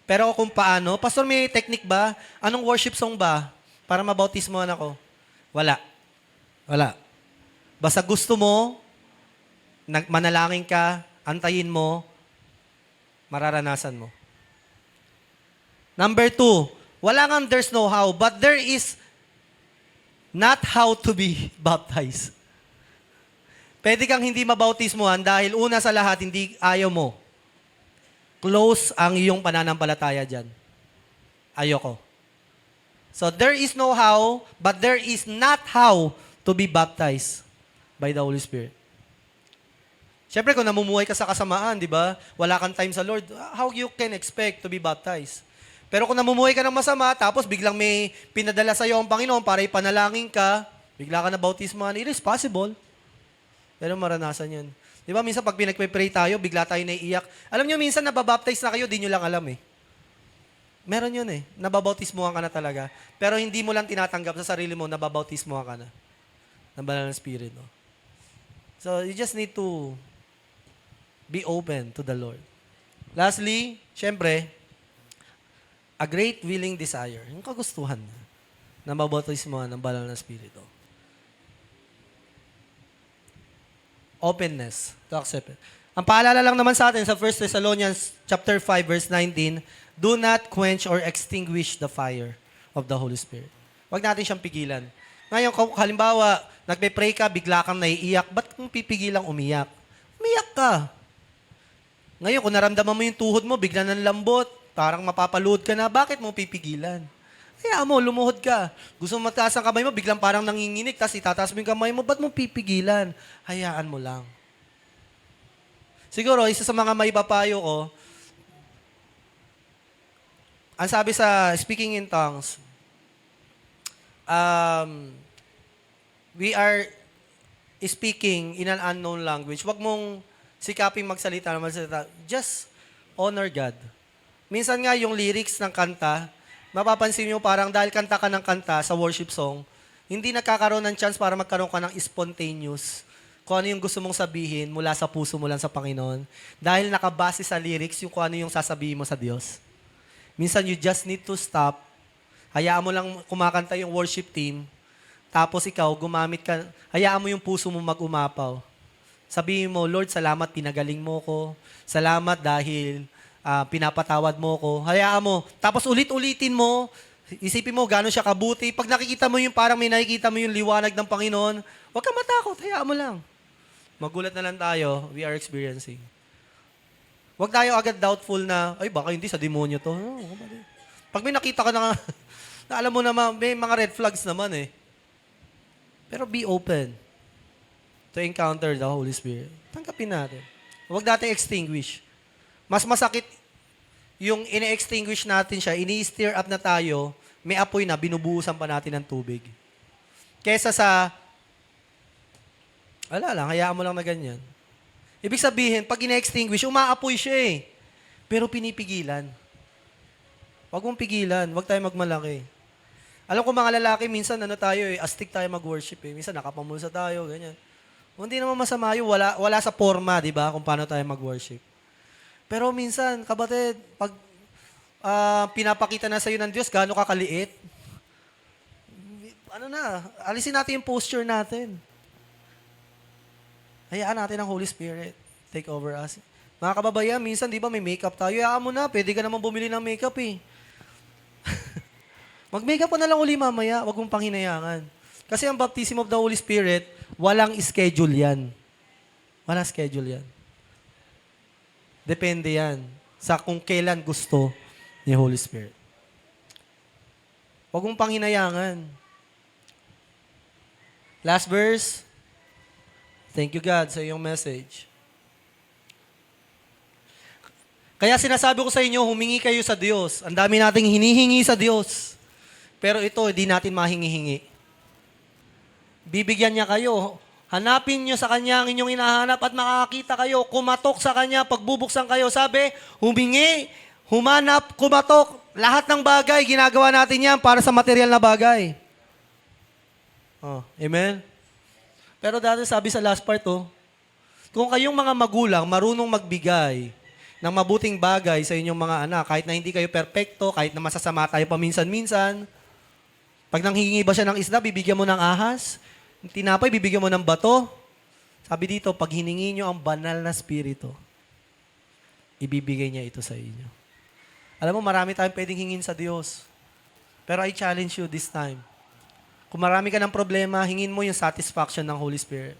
Pero kung paano, Pastor, may technique ba? Anong worship song ba para mabautismohan ako? Wala. Basta gusto mo, manalangin ka, antayin mo, mararanasan mo. Number 2, wala kang there's no how, but there is not how to be baptized. Pwede kang hindi mabautismohan dahil una sa lahat, hindi ayaw mo. Close ang iyong pananampalataya dyan. Ayoko. So there is no how, but there is not how to be baptized by the Holy Spirit. Siyempre, kung namumuhay ka sa kasamaan, di ba? Wala kang time sa Lord, how you can expect to be baptized? Pero kung namumuhay ka ng masama, tapos biglang may pinadala sa iyo ang Panginoon para ipanalangin ka, bigla ka na bautismohan, it is possible. Pero maranasan yun. Di ba, minsan pag pinagpe-pray tayo, bigla tayo naiiyak. Alam nyo, minsan nababaptize na kayo, di nyo lang alam eh. Meron yun eh. Nababautismohan ka na talaga. Pero hindi mo lang tinatanggap sa sarili mo, nababautismohan ka na. Ng banal na Spirit. No? So, you just need to be open to the Lord. Lastly, syempre, a great willing desire. Yung kagustuhan na mabautismohan ng banal na Espiritu. Openness to accept it. Ang paalala lang naman sa atin sa 1 Thessalonians chapter 5 verse 19, do not quench or extinguish the fire of the Holy Spirit. Huwag natin siyang pigilan. Ngayon, halimbawa, nagpe-pray ka, bigla kang naiiyak, ba't kung pipigilang umiyak? Umiyak ka. Ngayon, kung naramdaman mo yung tuhod mo, bigla ng lambot, parang mapapalood ka na, bakit mo pipigilan? Kaya mo, lumuhod ka. Gusto mo mataas ang kamay mo, biglang parang nanginginig, tapos itataas mo yung kamay mo, ba't mo pipigilan? Hayaan mo lang. Siguro, isa sa mga maipapayo ko, ang sabi sa speaking in tongues, we are speaking in an unknown language. Huwag mong sikaping magsalita. Just honor God. Minsan nga yung lyrics ng kanta, mapapansin nyo parang dahil kanta ka ng kanta sa worship song, hindi nagkakaroon ng chance para magkaroon ka ng spontaneous. Kung ano yung gusto mong sabihin mula sa puso mo lang sa Panginoon. Dahil nakabase sa lyrics yung kung ano yung sasabihin mo sa Diyos. Minsan you just need to stop. Hayaan mo lang kumakanta yung worship team. Tapos ikaw, gumamit ka. Hayaan mo yung puso mo mag-umapaw. Sabihin mo, Lord, salamat, pinagaling mo ko. Salamat dahil pinapatawad mo ko. Hayaan mo. Tapos ulit-ulitin mo. Isipin mo, gano'n siya kabuti. Pag nakikita mo yung parang may nakikita mo yung liwanag ng Panginoon, huwag kang matakot. Hayaan mo lang. Magulat na lang tayo. We are experiencing. Huwag tayo agad doubtful na, ay baka hindi sa demonyo to. Pag may nakita ka na, na alam mo naman, may mga red flags naman eh. Pero be open to encounter the Holy Spirit. Tanggapin natin. Huwag natin extinguish. Mas masakit yung ine-extinguish natin siya, ini-stir up na tayo, may apoy na, binubuhusan pa natin ng tubig. Kesa sa, wala lang, hayaan mo lang na ganyan. Ibig sabihin, pag ine-extinguish, umaapoy siya eh. Pero pinipigilan. Huwag mong pigilan, huwag tayo magmalaki. Alam ko mga lalaki, minsan tayo eh, astig tayo mag-worship eh. Minsan nakapamulsa tayo, ganyan. Hindi naman masama yun, wala sa forma, di ba, kung paano tayo mag-worship. Pero minsan, kapatid, pag pinapakita na sa'yo ng Diyos, gaano kakaliit, alisin natin yung posture natin. Hayaan natin ang Holy Spirit take over us. Mga kababayan, minsan, di ba, may makeup tayo. Hayaan mo na, pwede ka naman bumili ng makeup eh. Mag-makeup ka na lang uli mamaya, wag mong panghinayangan. Kasi ang baptism of the Holy Spirit, walang schedule yan. Walang schedule yan. Depende yan sa kung kailan gusto ni Holy Spirit. Wag mong panghinayangan. Last verse. Thank you, God, sa iyong message. Kaya sinasabi ko sa inyo, humingi kayo sa Diyos. Ang dami nating hinihingi sa Diyos. Pero ito, hindi natin mahingi-hingi. Bibigyan niya kayo. Hanapin niyo sa Kanya ang inyong hinahanap at makakakita kayo. Kumatok sa Kanya, pagbubuksan kayo. Sabi, humingi, humanap, kumatok. Lahat ng bagay, ginagawa natin yan para sa material na bagay. Oh, amen? Pero dati sabi sa last part, kung kayong mga magulang marunong magbigay ng mabuting bagay sa inyong mga anak, kahit na hindi kayo perpekto, kahit na masasama tayo paminsan-minsan, pag nanghingi ba siya ng isda, bibigyan mo ng ahas? Tinapay, bibigyan mo ng bato? Sabi dito, pag hiningi nyo ang banal na spirito, ibibigay niya ito sa inyo. Alam mo, marami tayong pwedeng hingin sa Diyos. Pero I challenge you this time. Kung marami ka ng problema, hingin mo yung satisfaction ng Holy Spirit.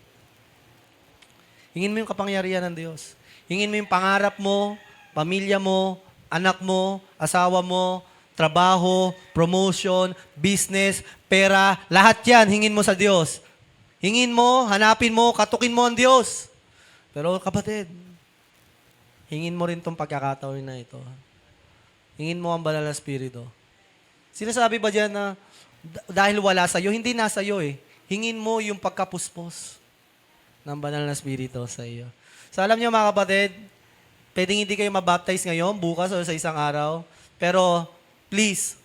Hingin mo yung kapangyarihan ng Diyos. Hingin mo yung pangarap mo, pamilya mo, anak mo, asawa mo, trabaho, promotion, business, pera, lahat yan, hingin mo sa Diyos. Hingin mo, hanapin mo, katukin mo ang Diyos. Pero kapatid, hingin mo rin tong pagkakataon na ito. Hingin mo ang banal na spirito. Sinasabi ba dyan na dahil wala sa'yo, hindi nasa iyo eh. Hingin mo yung pagkapuspos ng banal na spirito sa iyo. So alam niyo mga kapatid, pwedeng hindi kayo mabaptize ngayon, bukas o sa isang araw, pero please,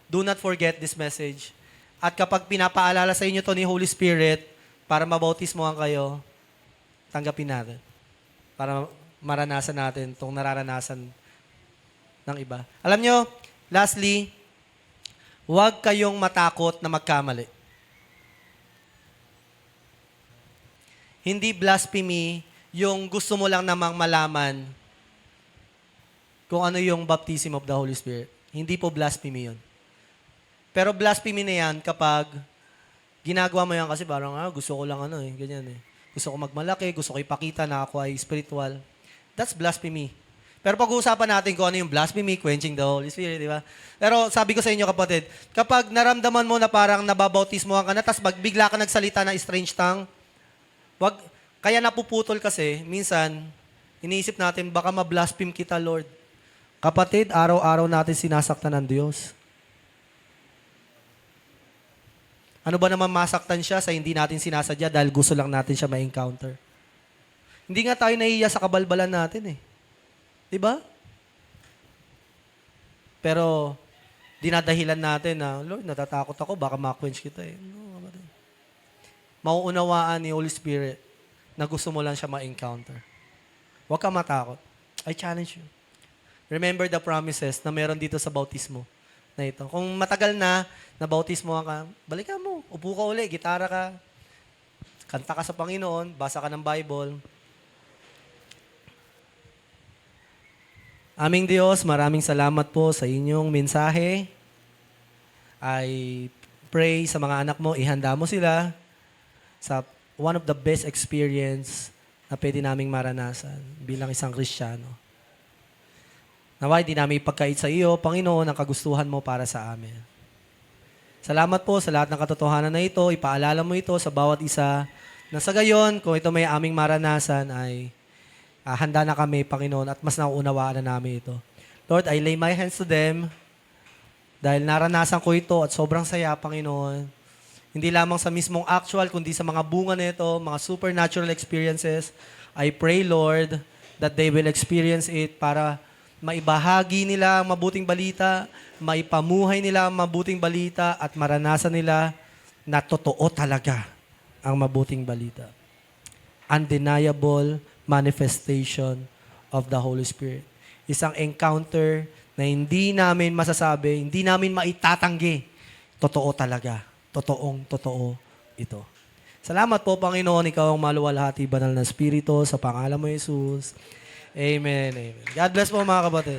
do not forget this message. At kapag pinapaalala sa inyo to ni Holy Spirit, para mabautismohan kayo, tanggapin natin. Para maranasan natin itong nararanasan ng iba. Alam nyo, lastly, huwag kayong matakot na magkamali. Hindi blasphemy yung gusto mo lang namang malaman kung ano yung baptism of the Holy Spirit. Hindi po blasphemy yun. Pero blasphemy na yan kapag ginagawa mo yan kasi parang gusto ko lang ganyan eh. Gusto ko magmalaki, gusto ko ipakita na ako ay spiritual. That's blasphemy. Pero pag-uusapan natin kung ano yung blasphemy, quenching the Holy Spirit, di ba? Pero sabi ko sa inyo kapatid, kapag naramdaman mo na parang nababautismohan ka na, tapos bigla ka nagsalita ng strange tongue, kaya napuputol kasi, minsan, iniisip natin, baka ma-blaspheme kita, Lord. Kapatid, araw-araw natin sinasaktan ng Diyos. Ano ba naman masaktan siya sa hindi natin sinasadya dahil gusto lang natin siya ma-encounter? Hindi nga tayo nahiya sa kabalbalan natin eh. Diba? Pero, dinadahilan natin na, Lord, natatakot ako, baka ma-quench kita eh. No, mauunawaan ni Holy Spirit na gusto mo lang siya ma-encounter. Huwag ka matakot. I challenge you. Remember the promises na meron dito sa bautismo na ito. Kung matagal na bautismo ka, balikan mo, upo ka uli, gitara ka, kanta ka sa Panginoon, basa ka ng Bible. Aming Diyos, maraming salamat po sa inyong mensahe. I pray sa mga anak mo, ihanda mo sila sa one of the best experience na pwede naming maranasan bilang isang Kristiyano. Naway, di namin ipagkait sa iyo, Panginoon, ang kagustuhan mo para sa amin. Salamat po sa lahat ng katotohanan na ito. Ipaalala mo ito sa bawat isa na sa gayon, kung ito may aming maranasan, ay handa na kami, Panginoon, at mas nauunawaan na namin ito. Lord, I lay my hands to them dahil naranasan ko ito at sobrang saya, Panginoon. Hindi lamang sa mismong actual, kundi sa mga bunga nito, mga supernatural experiences. I pray, Lord, that they will experience it para maibahagi nila ang mabuting balita, maipamuhay nila ang mabuting balita, at maranasan nila na totoo talaga ang mabuting balita. Undeniable manifestation of the Holy Spirit. Isang encounter na hindi namin masasabi, hindi namin maitatanggi. Totoo talaga. Totoo ito. Salamat po, Panginoon, ikaw ang maluwalhati, banal na Espiritu, sa pangalan mo, Jesus. Amen. God bless po, mga kapatid.